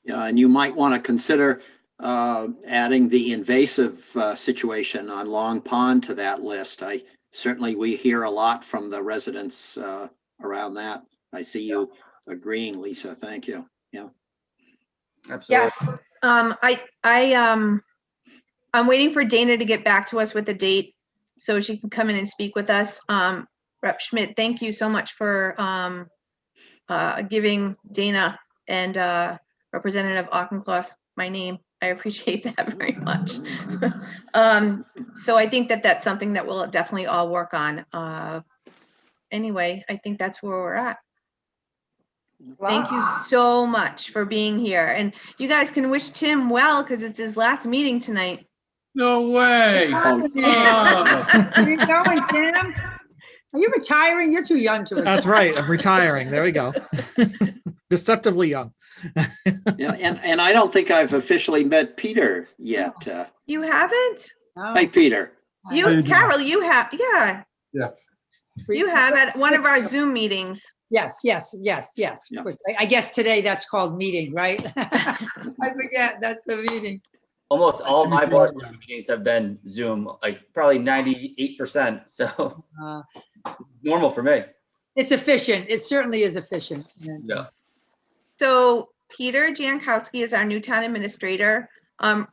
Yeah, and you might want to consider adding the invasive situation on Long Pond to that list. We hear a lot from the residents around that. I see you agreeing, Lisa. Thank you. Yeah. Absolutely. Yes. I'm waiting for Dana to get back to us with a date so she can come in and speak with us. Rep Schmidt, thank you so much for giving Dana and Representative Auchincloss my name. I appreciate that very much. So I think that that's something that we'll definitely all work on. Anyway, I think that's where we're at. Thank you so much for being here. And you guys can wish Tim well, because it's his last meeting tonight. No way. Where are you going, Tim? Are you retiring? You're too young to retire. That's right. I'm retiring. There we go. Deceptively young. Yeah, and I don't think I've officially met Peter yet. You haven't? Hi, Peter. How you doing? Carol, you have, yeah. Yes. You have at one of our Zoom meetings. Yes. Yeah. I guess today that's called meeting, right? I forget, that's the meeting. Almost all my board meetings have been Zoom, like probably 98%. So normal for me. It's efficient. It certainly is efficient. Yeah. So Peter Jankowski is our new town administrator.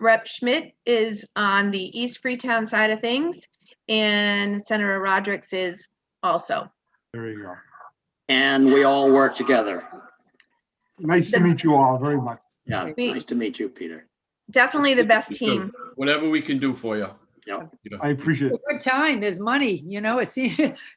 Rep Schmidt is on the East Freetown side of things, and Senator Rodrick is also. There you go. And we all work together. Nice to meet you all very much. Yeah, nice to meet you, Peter. Definitely the best team. Whatever we can do for you. Yeah. I appreciate it. Good time. There's money, it's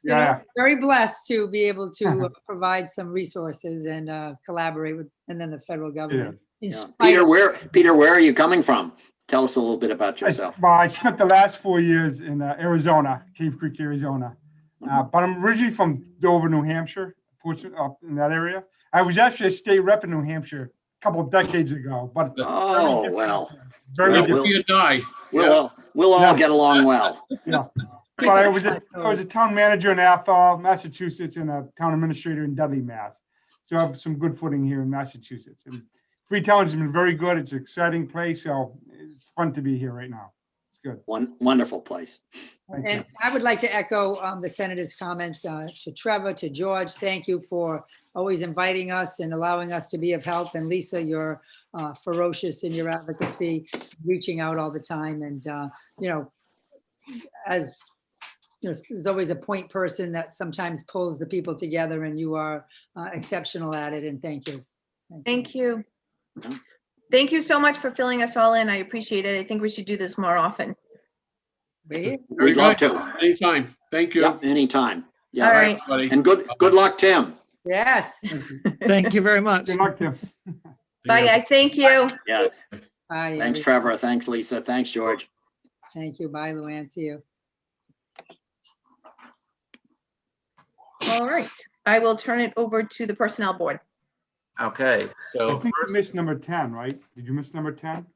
Yeah. very blessed to be able to provide some resources and collaborate with, and then the federal government. In Yeah. spite of- Peter, where are you coming from? Tell us a little bit about yourself. I spent the last 4 years in Arizona, Cave Creek, Arizona. But I'm originally from Dover, New Hampshire, Portsmouth, up in that area. I was actually a state rep in New Hampshire a couple of decades ago, but. Oh, well. Very Well, different, Be a die. We'll all Yeah. get along well. yeah. But I was a town manager in Athol, Massachusetts, and a town administrator in Dudley, Mass. So I have some good footing here in Massachusetts. And Freetown has been very good. It's an exciting place, so it's fun to be here right now. It's good. Wonderful place. Thank you. And I would like to echo the senator's comments to Trevor, to George. Thank you for always inviting us and allowing us to be of help. And Lisa, you're ferocious in your advocacy, reaching out all the time. And, as there's always a point person that sometimes pulls the people together, and you are exceptional at it. And thank you. Thank you. Thank you so much for filling us all in. I appreciate it. I think we should do this more often. We'd Very love good. to. Anytime. Thank you. Yep, anytime. All Yeah. right. Buddy. And good luck, Tim. Yes. Thank you very much. Good luck, Tim. Bye, guys. Thank you. Yeah. Bye. Thanks, Trevor. Thanks, Lisa. Thanks, George. Thank you. Bye, Luann. See you. All right. I will turn it over to the Personnel Board. Okay, I so think you first, missed number 10, right? Did you miss number 10?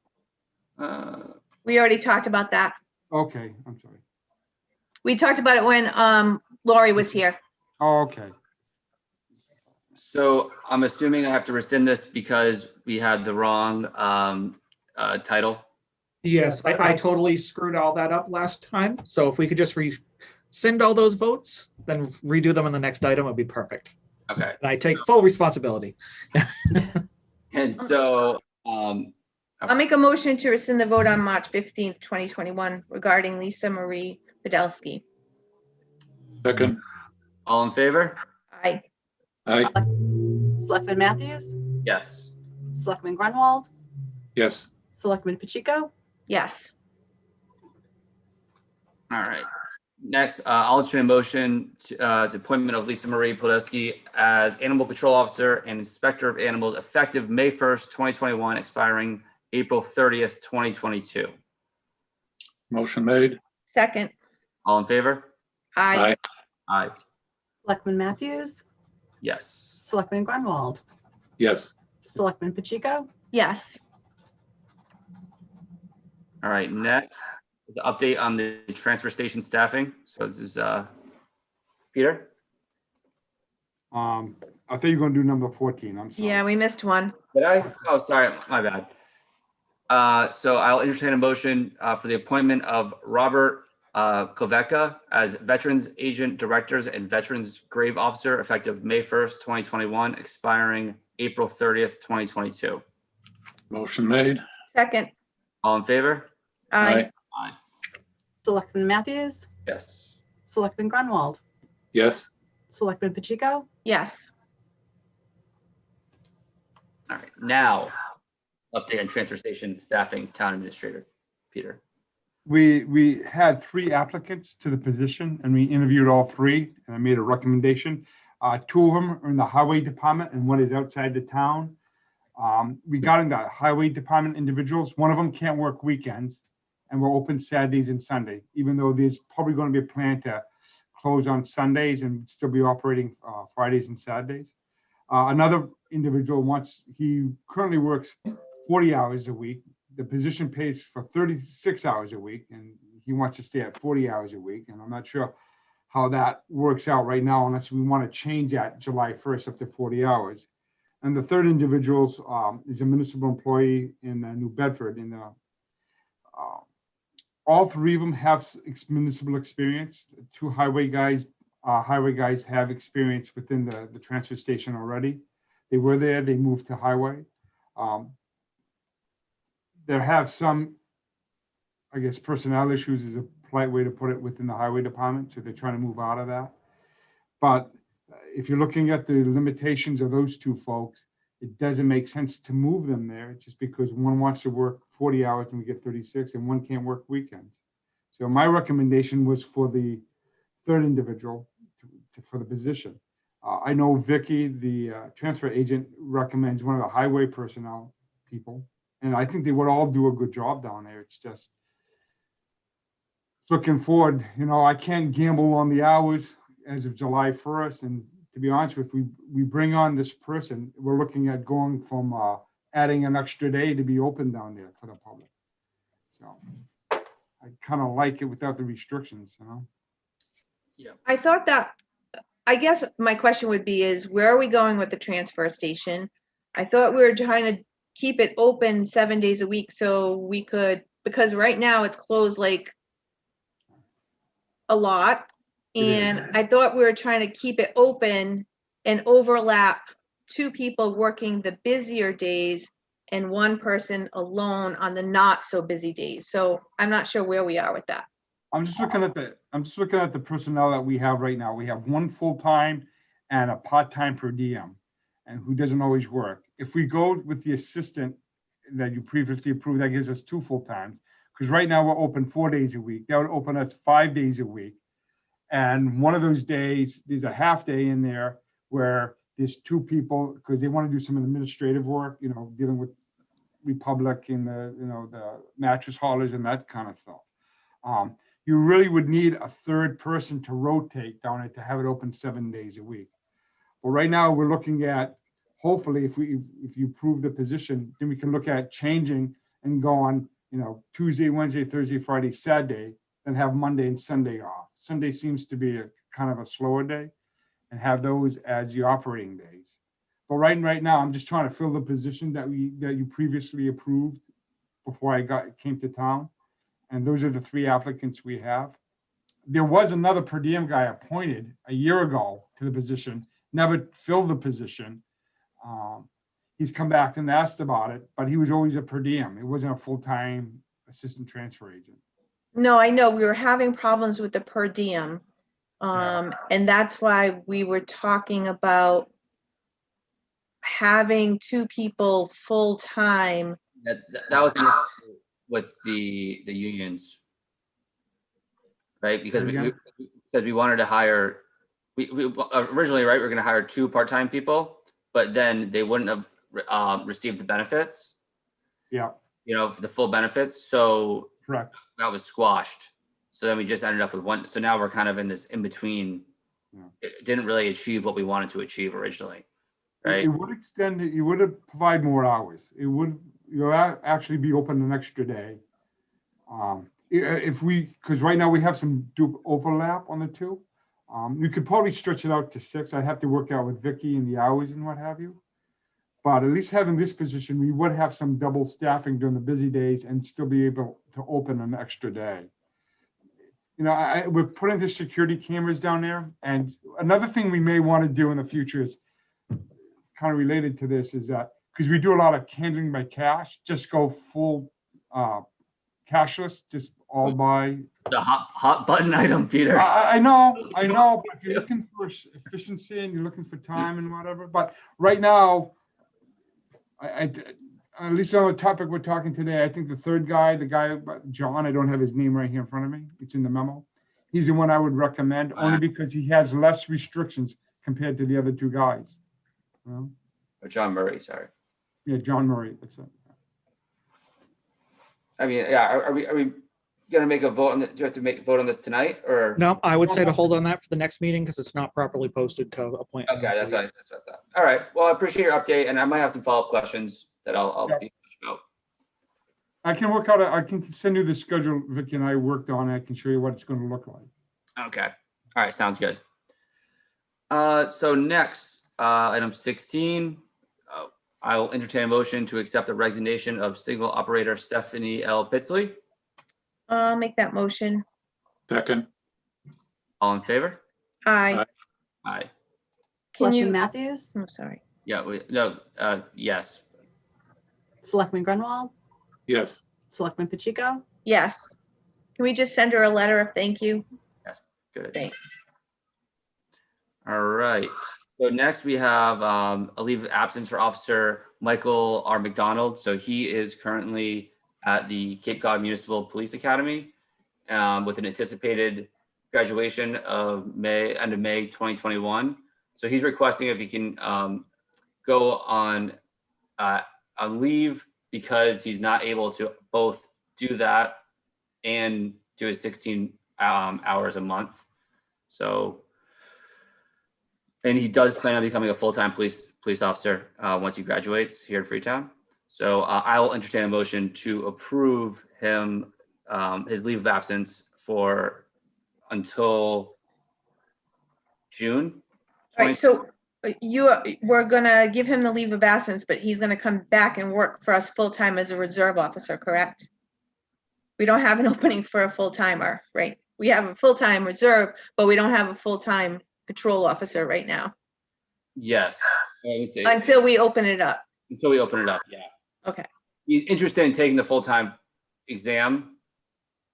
We already talked about that. Okay, I'm sorry. We talked about it when Lori was here. Oh, okay. so I'm assuming I have to rescind this because we had the wrong title. Yes, I totally screwed all that up last time. So if we could just rescind all those votes, then redo them in the next item, would be perfect. Okay, And I take full responsibility. and so, I'll make a motion to rescind the vote on March 15th, 2021 regarding Lisa Marie Podolsky. Second. all in favor? Aye. Aye. Selectman Matthews, Yes. Selectman Grunwald, Yes. Selectman Pacheco, Yes. All right. Next, I'll entertain a motion to appointment of Lisa Marie Podolsky as Animal Control Officer and Inspector of Animals effective May 1st, 2021, expiring April 30th, 2022. Motion made. Second. All in favor? Aye. Aye. Selectman Matthews, Yes. Selectman Grunwald, Yes. Selectman Pacheco, Yes. All right, next, the update on the transfer station staffing. So this is Peter? I thought you were gonna do number 14. I'm sorry. Yeah, we missed one. Did I? Oh, sorry, my bad. So I'll entertain a motion for the appointment of Robert Koveka as Veterans Agent Directors and Veterans Grave Officer effective May 1st, 2021, expiring April 30th, 2022. Motion made. Second. All in favor? Aye. Aye. Selectman Matthews, Yes. Selectman Grunwald, Yes. Selectman Pacheco, Yes. All right, now, update on transfer station staffing, Town Administrator, Peter. We had 3 applicants to the position, and we interviewed all 3, and I made a recommendation. 2 of them are in the highway department and 1 is outside the town. Regarding the highway department individuals, one of them can't work weekends, and we're open Saturdays and Sunday, even though there's probably going to be a plan to close on Sundays and still be operating Fridays and Saturdays. Another individual he currently works 40 hours a week. The position pays for 36 hours a week, and he wants to stay at 40 hours a week. And I'm not sure how that works out right now, unless we want to change that July 1st up to 40 hours. And the third individual is a municipal employee in New Bedford. All 3 of them have municipal experience. 2 highway guys have experience within the transfer station already. They were there, they moved to highway. There have some, I guess, personnel issues is a polite way to put it within the highway department, so they're trying to move out of that. But if you're looking at the limitations of those 2 folks, it doesn't make sense to move them there just because one wants to work 40 hours and we get 36 and one can't work weekends. So my recommendation was for the third individual for the position. I know Vicky, the transfer agent, recommends one of the highway personnel people. And I think they would all do a good job down there. It's just looking forward, I can't gamble on the hours as of July 1st. And to be honest with you, we bring on this person, we're looking at going from adding an extra day to be open down there for the public. So I kind of like it without the restrictions, you know? I thought that, I guess my question would be is, where are we going with the transfer station? I thought we were trying to keep it open 7 days a week so we could, because right now it's closed like a lot. It is. And I thought we were trying to keep it open and overlap 2 people working the busier days and 1 person alone on the not so busy days. So I'm not sure where we are with that. I'm just looking at the personnel that we have right now. We have 1 full-time and a part-time per diem, and who doesn't always work. If we go with the assistant that you previously approved, that gives us 2 full-times. Because right now we're open 4 days a week. That would open us 5 days a week. And one of those days, there's a half day in there where there's 2 people, because they want to do some administrative work, you know, dealing with Republic and the, you know, the mattress haulers and that kind of stuff. You really would need a 3rd person to rotate down it to have it open 7 days a week. But right now we're looking at, hopefully, if you approve the position, then we can look at changing and go on, you know, Tuesday, Wednesday, Thursday, Friday, Saturday, and have Monday and Sunday off. Sunday seems to be a kind of a slower day, and have those as the operating days. But right now, I'm just trying to fill the position that you previously approved before I came to town. And those are the 3 applicants we have. There was another per diem guy appointed a year ago to the position, never filled the position. He's come back and asked about it, but he was always a per diem. It wasn't a full-time assistant transfer agent. No, I know we were having problems with the per diem. And that's why we were talking about having 2 people full-time. That was an issue with the unions, right? Because we wanted to hire, we originally, right, we're going to hire 2 part-time people, but then they wouldn't have received the benefits. Yeah. You know, for the full benefits. So Correct. that was squashed. So then we just ended up with 1. So now we're kind of in this in between. Yeah. It didn't really achieve what we wanted to achieve originally, right? It would extend it. You would have provide more hours. It would, you'll actually be open an extra day. Because right now we have some overlap on the 2. You could probably stretch it out to 6. I'd have to work out with Vicky and the hours and what have you. But at least having this position, we would have some double staffing during the busy days and still be able to open an extra day. You know, we're putting the security cameras down there. And another thing we may want to do in the future is kind of related to this is that, because we do a lot of handling by cash, just go full cashless, just all by. The hot button item, Peter. I know, but if you're looking for efficiency and you're looking for time and whatever, but right now, at least on the topic we're talking today, I think the 3rd guy, the guy, John, I don't have his name right here in front of me. It's in the memo. He's the one I would recommend, only because he has less restrictions compared to the other 2 guys. Or John Murray, sorry. Yeah, John Murray, that's it. I mean, yeah, are we gonna make a vote on do you have to vote on this tonight, or? No, I would say to hold on that for the next meeting because it's not properly posted to appoint. Okay, that's what I thought. All right, well, I appreciate your update, and I might have some follow-up questions that I'll be about. I can work out, I can send you the schedule Vicky and I worked on. I can show you what it's going to look like. Okay, all right, sounds good. So next, item 16, I will entertain a motion to accept the resignation of signal operator Stephanie L. Pitsley. I'll make that motion. Second. All in favor? Aye. Aye. Can Selectman you, Matthews, I'm sorry. Yeah, yes. Selectman Grunwald, Yes. Selectman Pacheco, Yes. Can we just send her a letter of thank you? Good. Thanks. All right. So next we have a leave of absence for Officer Michael R. McDonald. So he is currently at the Cape Cod Municipal Police Academy with an anticipated graduation of end of May 2021. So he's requesting if he can go on leave because he's not able to both do that and do his 16 hours a month. So, and he does plan on becoming a full-time police officer once he graduates here in Freetown. So I will entertain a motion to approve him, his leave of absence for until June. All right, so we're gonna give him the leave of absence, but he's gonna come back and work for us full-time as a reserve officer, correct? We don't have an opening for a full-timer, right? We have a full-time reserve, but we don't have a full-time patrol officer right now, Yes. Let me see. until we open it up. Until we open it up, yeah. Okay, He's interested in taking the full-time exam.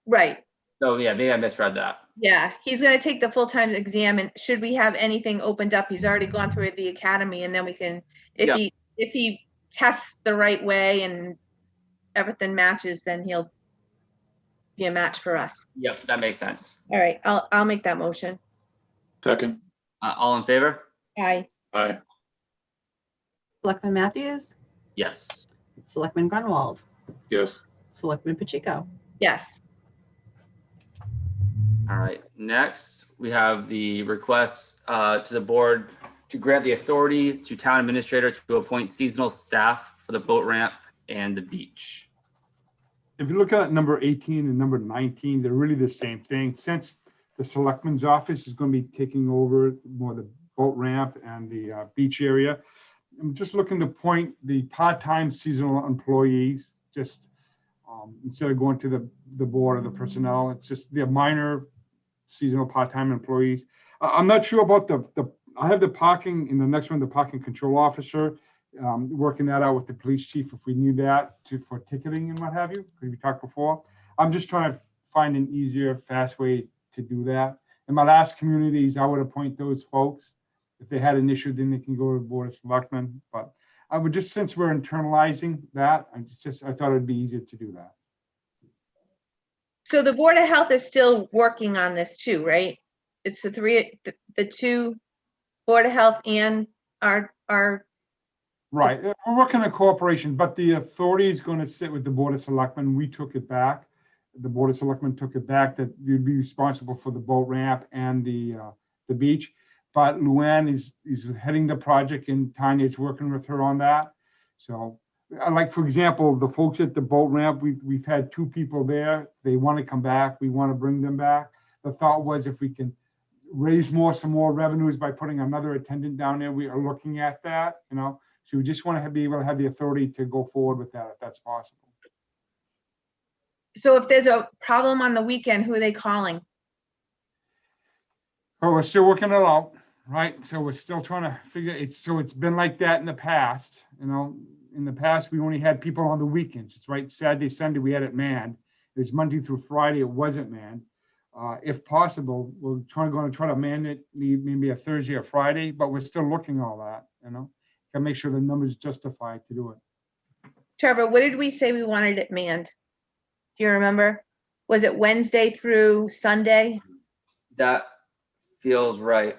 right. So yeah, maybe I misread that. Yeah, he's gonna take the full-time exam, and should we have anything opened up, he's already gone through the academy, and then we can, Yeah. if he tests the right way and everything matches, then he'll be a match for us. Yep, that makes sense. All right, I'll make that motion. Second. All in favor? Aye. Aye. Selectman Matthews, Yes. Selectman Grunwald, Yes. Selectman Pacheco. Yes. All right, next we have the request to the board to grant the authority to town administrator to appoint seasonal staff for the boat ramp and the beach. If you look at number 18 and number 19, they're really the same thing. Since the selectman's office is going to be taking over more the boat ramp and the beach area, I'm just looking to appoint the part-time seasonal employees, just instead of going to the board or the personnel, it's just the minor seasonal part-time employees. I'm not sure about I have the parking in the next one, the parking control officer, working that out with the police chief if we need that for ticketing and what have you, because we talked before. I'm just trying to find an easier, fast way to do that. In my last communities, I would appoint those folks. If they had an issue, then they can go to the board of selectmen. But I would just, since we're internalizing that, I thought it'd be easier to do that. So the Board of Health is still working on this too, right? It's the two, Board of Health and our, Right, we're working in cooperation, but the authority is going to sit with the Board of Selectmen. We took it back. The Board of Selectmen took it back that you'd be responsible for the boat ramp and the beach. But Luann is heading the project and Tanya's working with her on that. So like, for example, the folks at the boat ramp, we've had 2 people there. They want to come back. We want to bring them back. The thought was if we can raise some more revenues by putting another attendant down there, we are looking at that, you know. So we just want to be able to have the authority to go forward with that if that's possible. so if there's a problem on the weekend, who are they calling? Oh, we're still working it out, right? So we're still trying to figure it. So it's been like that in the past, you know. In the past, we only had people on the weekends. It's right. Saturday, Sunday, we had it manned. It was Monday through Friday. It wasn't manned. If possible, we're going to try to man it maybe a Thursday or Friday, but we're still looking at all that, you know. Got to make sure the numbers justify to do it. Trevor, what did we say we wanted it manned? Do you remember? Was it Wednesday through Sunday? That feels right.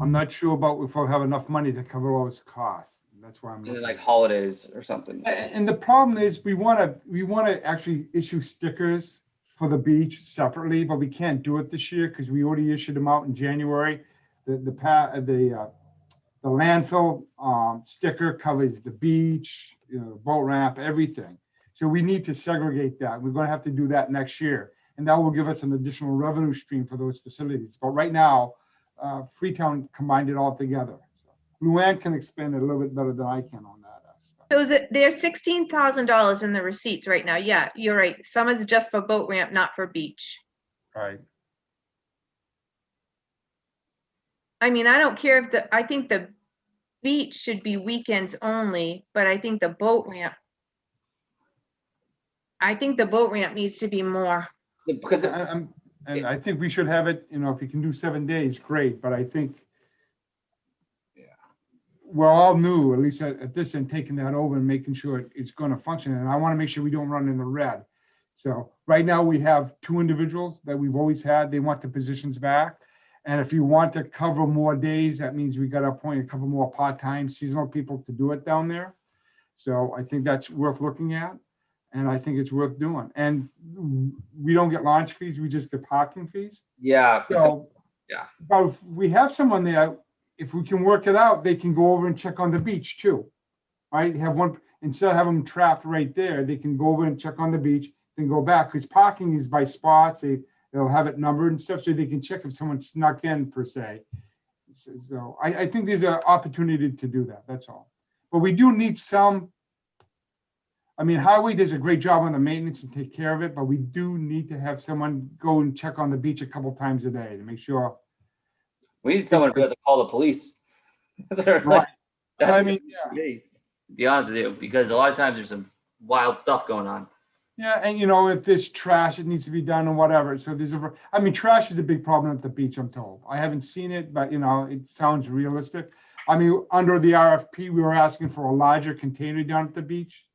I'm not sure about if we'll have enough money to cover all its costs. That's why I'm Is it looking. like holidays or something? And the problem is we want to actually issue stickers for the beach separately, but we can't do it this year because we already issued them out in January. The landfill sticker covers the beach, you know, boat ramp, everything. So we need to segregate that. We're going to have to do that next year, and that will give us an additional revenue stream for those facilities. But right now, Freetown combined it all together. So Luann can explain it a little bit better than I can on that. So is it, there's $16,000 in the receipts right now. Yeah, you're right. Some is just for boat ramp, not for beach. Right. I mean, I don't care if I think the beach should be weekends only, but I think the boat ramp needs to be more. Because And I think we should have it, you know, if you can do 7 days, great, but I think we're all new, at least at this end, taking that over and making sure it's going to function. And I want to make sure we don't run in the red. So right now we have 2 individuals that we've always had. They want the positions back. And if you want to cover more days, that means we got to appoint a couple more part-time seasonal people to do it down there. So I think that's worth looking at. And I think it's worth doing. And we don't get launch fees, we just get parking fees. yeah. So, yeah. But if we have someone there, if we can work it out, they can go over and check on the beach too. right? Have one, instead of having them trapped right there, they can go over and check on the beach, then go back, because parking is by spots, they'll have it numbered and stuff, so they can check if someone snuck in per se. So I think there's an opportunity to do that, that's all. But we do need some, I mean, Highway does a great job on the maintenance and take care of it, but we do need to have someone go and check on the beach a couple times a day to make sure. We need someone who has to call the police. That's Right. that's I mean, yeah. me, to be honest with you, because a lot of times there's some wild stuff going on. Yeah, and if there's trash, it needs to be done and whatever. So I mean, trash is a big problem at the beach, I'm told. I haven't seen it, but it sounds realistic. I mean, under the RFP, we were asking for a larger container down at the beach.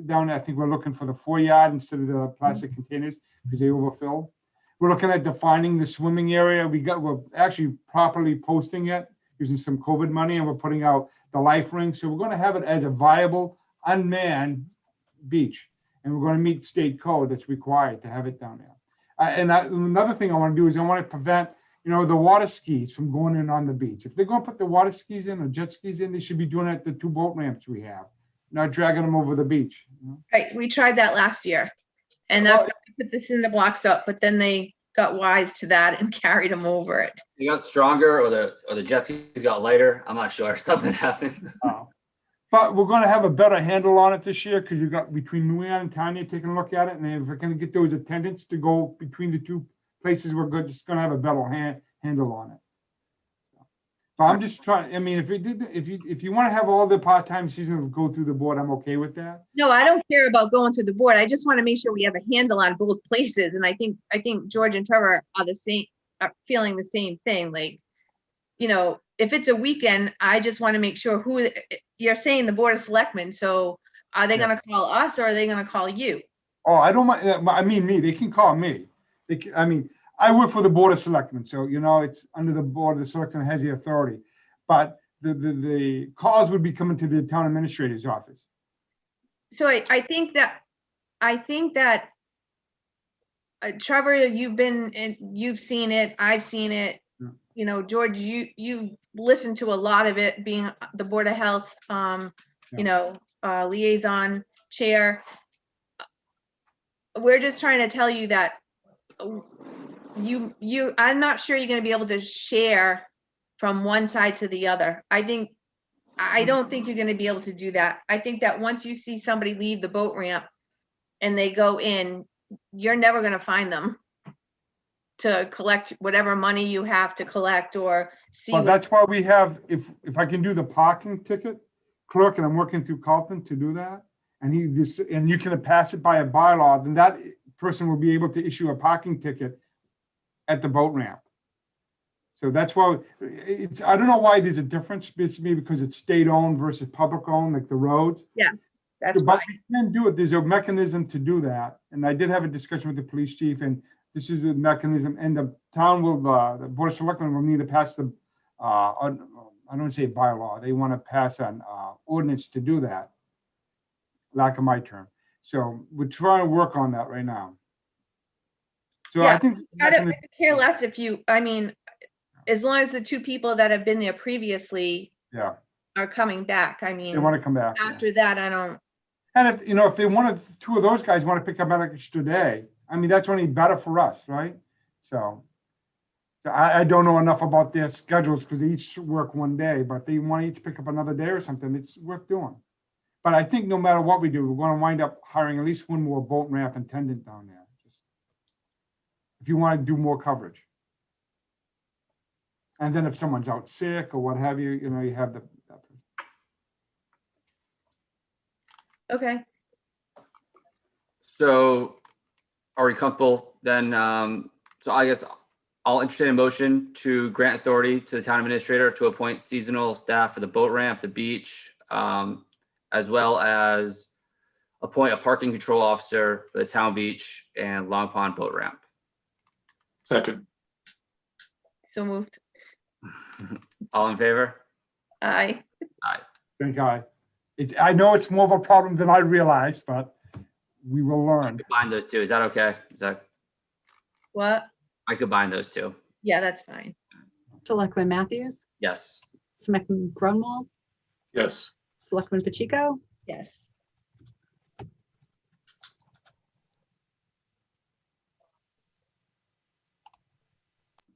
Down there, I think we're looking for the 4-yard instead of the plastic containers because they overfilled. We're looking at defining the swimming area. We're actually properly posting it using some COVID money, and we're putting out the life ring. So we're going to have it as a viable, unmanned beach. And we're going to meet state code that's required to have it down there. Another thing I want to do is I want to prevent, the water skis from going in on the beach. If they're going to put the water skis in or jet skis in, they should be doing it at the 2 boat ramps we have, not dragging them over the beach. Right, we tried that last year. And that's why we put the cinder blocks up, but then they got wise to that and carried them over it. They got stronger, or the jet skis got lighter. I'm not sure. Something happened. But we're going to have a better handle on it this year because you got between Luann and Tanya taking a look at it. And if we're going to get those attendants to go between the 2 places, we're just going to have a better handle on it. But I'm just trying, I mean, if you want to have all the part-time seasons go through the board, I'm okay with that. No, I don't care about going through the board. I just want to make sure we have a handle on both places. And I think George and Trevor are feeling the same thing. Like, if it's a weekend, I just want to make sure you're saying the Board of Selectmen. So are they going to call us or are they going to call you? Oh, I don't mind. I mean, me, they can call me. I work for the Board of Selectmen. So, it's under the Board of the Selectmen has the authority. But the calls would be coming to the town administrator's office. So I think that Trevor, you've seen it. I've seen it. George, you listened to a lot of it, being the Board of Health, liaison chair. We're just trying to tell you that I'm not sure you're going to be able to share from one side to the other. I don't think you're going to be able to do that. I think that once you see somebody leave the boat ramp and they go in, you're never going to find them to collect whatever money you have to collect or see. Well, that's why we have, if I can do the parking ticket clerk, and I'm working through Carlton to do that, and you can pass it by a bylaw, then that person will be able to issue a parking ticket at the boat ramp. So that's why I don't know why there's a difference. It's maybe because it's state owned versus public owned, like the roads. Yes, that's but why. we can do it. There's a mechanism to do that. And I did have a discussion with the police chief, and this is a mechanism, and the town will, the Board of Selectmen will need to pass the, I don't want to say bylaw. They want to pass an ordinance to do that. Lack of my term. So we're trying to work on that right now. So Yeah, I think I don't care less as long as the 2 people that have been there previously are coming back. I mean, they want to come back. After that, I don't. And if they wanted, 2 of those guys want to pick up an extra day, I mean, that's only better for us, right? So I don't know enough about their schedules because they each work one day, but if they want to each pick up another day or something, it's worth doing. But I think no matter what we do, we're going to wind up hiring at least 1 more boat ramp attendant down there. Just if you want to do more coverage. And then if someone's out sick or what have you, you have that person. Okay. So are we comfortable then? So I guess I'll entertain a motion to grant authority to the town administrator to appoint seasonal staff for the boat ramp, the beach, as well as appoint a parking control officer for the town beach and Long Pond boat ramp. Second. So moved. All in favor? Aye. Thank God. I know it's more of a problem than I realized, but we will learn. Combine those 2. Is that okay? What? I combine those 2. Yeah, that's fine. Selectman Matthews, Yes. Selectman Grunwald, Yes. Selectman Pacheco, Yes.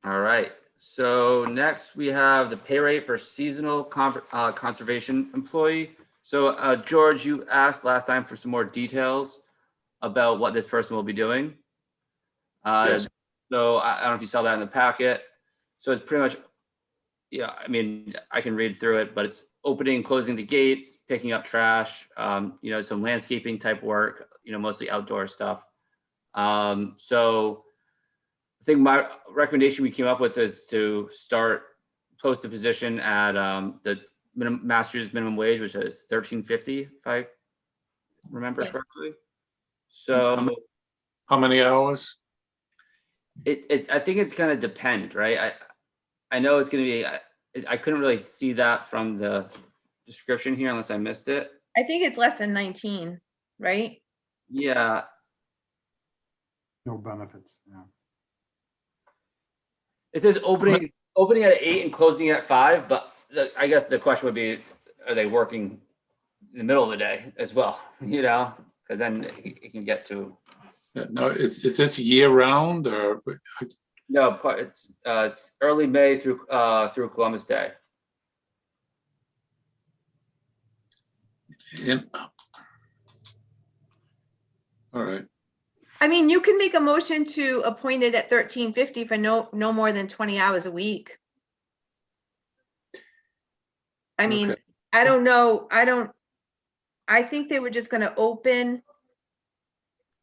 All right, so next we have the pay rate for seasonal conservation employee. So George, you asked last time for some more details about what this person will be doing. Yes. So I don't know if you saw that in the packet. So it's pretty much, yeah, I mean, I can read through it, but it's opening and closing the gates, picking up trash, you know, some landscaping type work, you know, mostly outdoor stuff. So I think my recommendation we came up with is to post the position at the master's minimum wage, which is $13.50, if I remember Yes. correctly. So How many hours? I think it's gonna depend, right? I know it's gonna be. I couldn't really see that from the description here unless I missed it. I think it's less than 19, right? Yeah, No benefits, yeah. it says opening at 8 and closing at 5, but I guess the question would be, are they working in the middle of the day as well? You know, because then it can get to. No, is this year round or? No, it's early May through Columbus Day. All right. I mean, you can make a motion to appoint it at $13.50 for no more than 20 hours a week. I mean, Okay. I don't know. I think they were just gonna open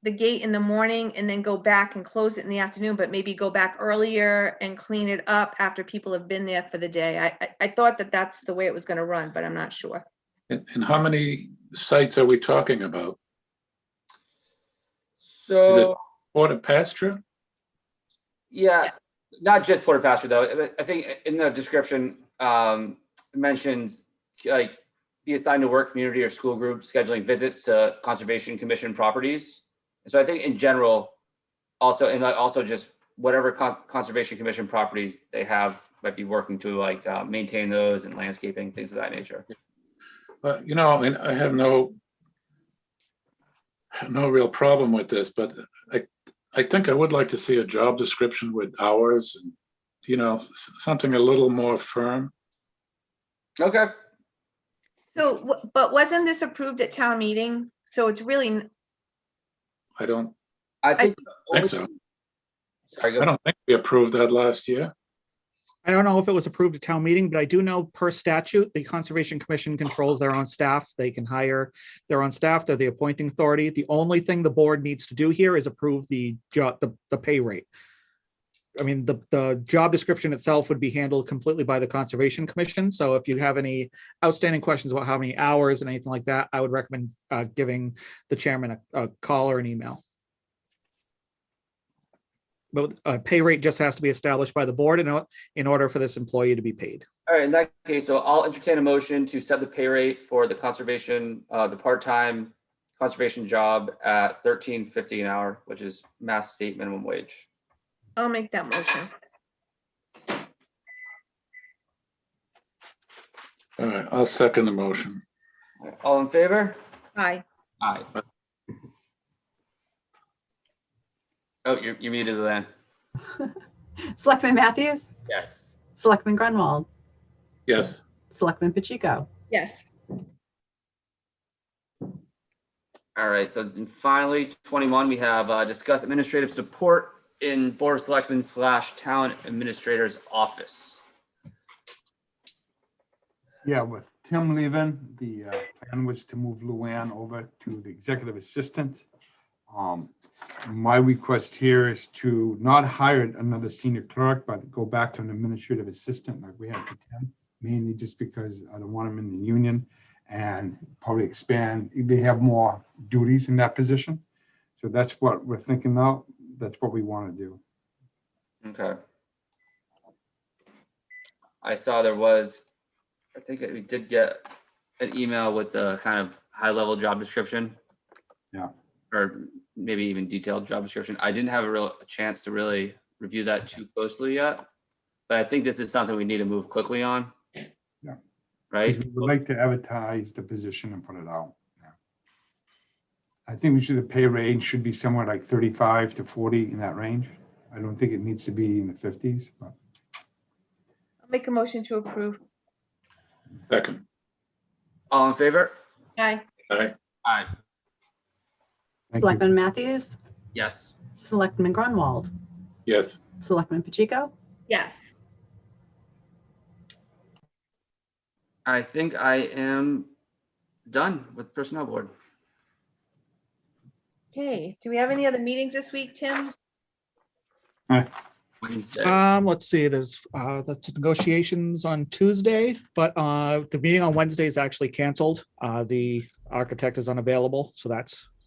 the gate in the morning and then go back and close it in the afternoon, but maybe go back earlier and clean it up after people have been there for the day. I thought that that's the way it was gonna run, but I'm not sure. And how many sites are we talking about? So Porta Pasture? yeah, not just Porter Pasture though. I think in the description it mentions like be assigned to work, community, or school group scheduling visits to Conservation Commission properties. And so I think in general, also just whatever Conservation Commission properties they have might be working to like maintain those and landscaping, things of that nature. You know, I mean, I have no real problem with this, but I think I would like to see a job description with hours and, you know, something a little more firm. Okay. So, but wasn't this approved at town meeting? So it's really, I don't I think so. Sorry, go. I don't think we approved that last year. I don't know if it was approved at town meeting, but I do know per statute, the Conservation Commission controls their own staff. They can hire their own staff. They're the appointing authority. The only thing the board needs to do here is approve the pay rate. I mean, the job description itself would be handled completely by the Conservation Commission. So if you have any outstanding questions about how many hours and anything like that, I would recommend giving the chairman a call or an email. But a pay rate just has to be established by the board in order for this employee to be paid. All right, in that case, so I'll entertain a motion to set the pay rate for the conservation, the part-time conservation job at $13.50 an hour, which is Mass state minimum wage. I'll make that motion. All right, I'll second the motion. All in favor? Aye. Aye. Oh, you're muted then. Selectman Matthews, Yes. Selectman Grunwald, Yes. Selectman Pacheco. Yes. All right, so then finally, 21, we have discuss administrative support in Board of Selectmen / Town Administrator's Office. Yeah, with Tim leaving, the plan was to move Luann over to the executive assistant. My request here is to not hire another senior clerk, but go back to an administrative assistant like we had for Tim, mainly just because I don't want him in the union and probably expand. They have more duties in that position. So that's what we're thinking now. That's what we want to do. Okay. I saw there was, I think we did get an email with the kind of high-level job description. Yeah. Or maybe even detailed job description. I didn't have a chance to really review that too closely yet, but I think this is something we need to move quickly on. Yeah. right? We would like to advertise the position and put it out. Yeah. I think the pay range should be somewhere like 35 to 40 in that range. I don't think it needs to be in the 50s, but I'll make a motion to approve. Second. All in favor? Aye. Aye. Aye. thank you. Selectman Matthews, Yes. Selectman Grunwald, Yes. Selectman Pacheco. Yes. I think I am done with Personnel Board. Okay, do we have any other meetings this week, Tim? Wednesday. Let's see, there's the negotiations on Tuesday, but the meeting on Wednesday is actually canceled. The architect is unavailable, so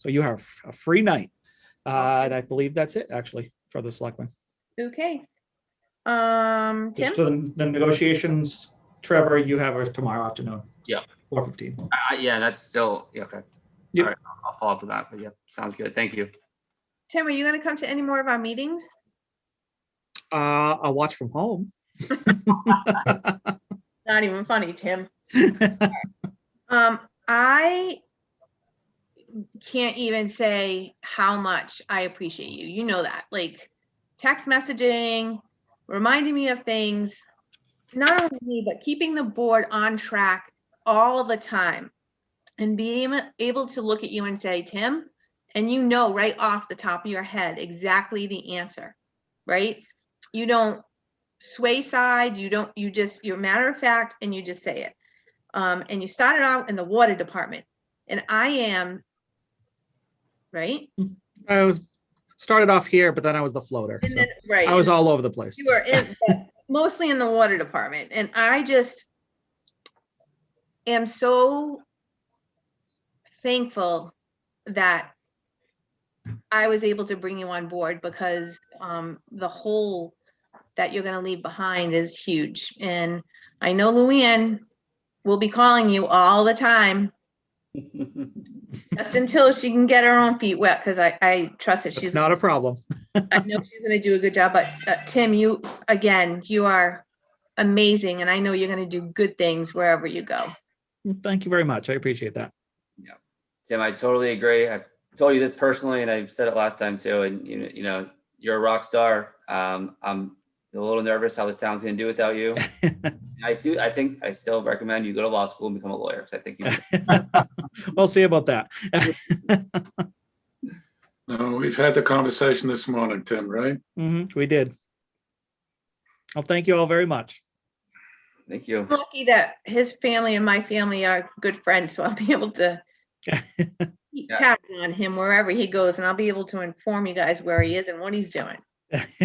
you have a free night. And I believe that's it, actually, for the selectmen. Okay. Just Tim? to the negotiations, Trevor, you have ours tomorrow afternoon. Yeah. 4:15. Yeah, that's still, yeah, okay. Yep. All right, I'll follow up with that, but yeah, sounds good. Thank you. Tim, are you gonna come to any more of our meetings? I'll watch from home. Not even funny, Tim. I can't even say how much I appreciate you. You know that, like text messaging, reminding me of things, not only me, but keeping the board on track all the time and being able to look at you and say, Tim, and you know right off the top of your head exactly the answer, right? You don't sway sides, you're matter of fact, and you just say it. And you started out in the water department, and I am, right? I started off here, but then I was the floater. And So then, right. I was all over the place. You were in, but mostly in the water department. And I just am so thankful that I was able to bring you on board, because the hole that you're going to leave behind is huge. And I know Luann will be calling you all the time, just until she can get her own feet wet, because I trust that It's she's, not a problem. I know she's going to do a good job. But Tim, you are amazing. And I know you're going to do good things wherever you go. Thank you very much. I appreciate that. Yeah, Tim, I totally agree. I've told you this personally, and I've said it last time too. And you know, you're a rock star. I'm a little nervous how this town's going to do without you. I think I still recommend you go to law school and become a lawyer, because I think you. We'll see about that. No, we've had the conversation this morning, Tim, right? We did. Well, thank you all very much. Thank you. I'm lucky that his family and my family are good friends, so I'll be able to keep tabs on him wherever he goes, and I'll be able to inform you guys where he is and what he's doing. That's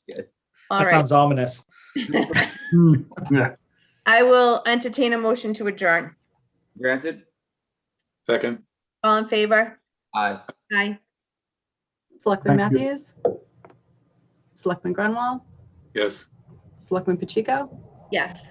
good. All That right. sounds ominous. Yeah. I will entertain a motion to adjourn. Granted. Second. All in favor? Aye. Aye. Selectman Thank you. Matthews, Selectman Grunwald, Yes. Selectman Pacheco. Yes.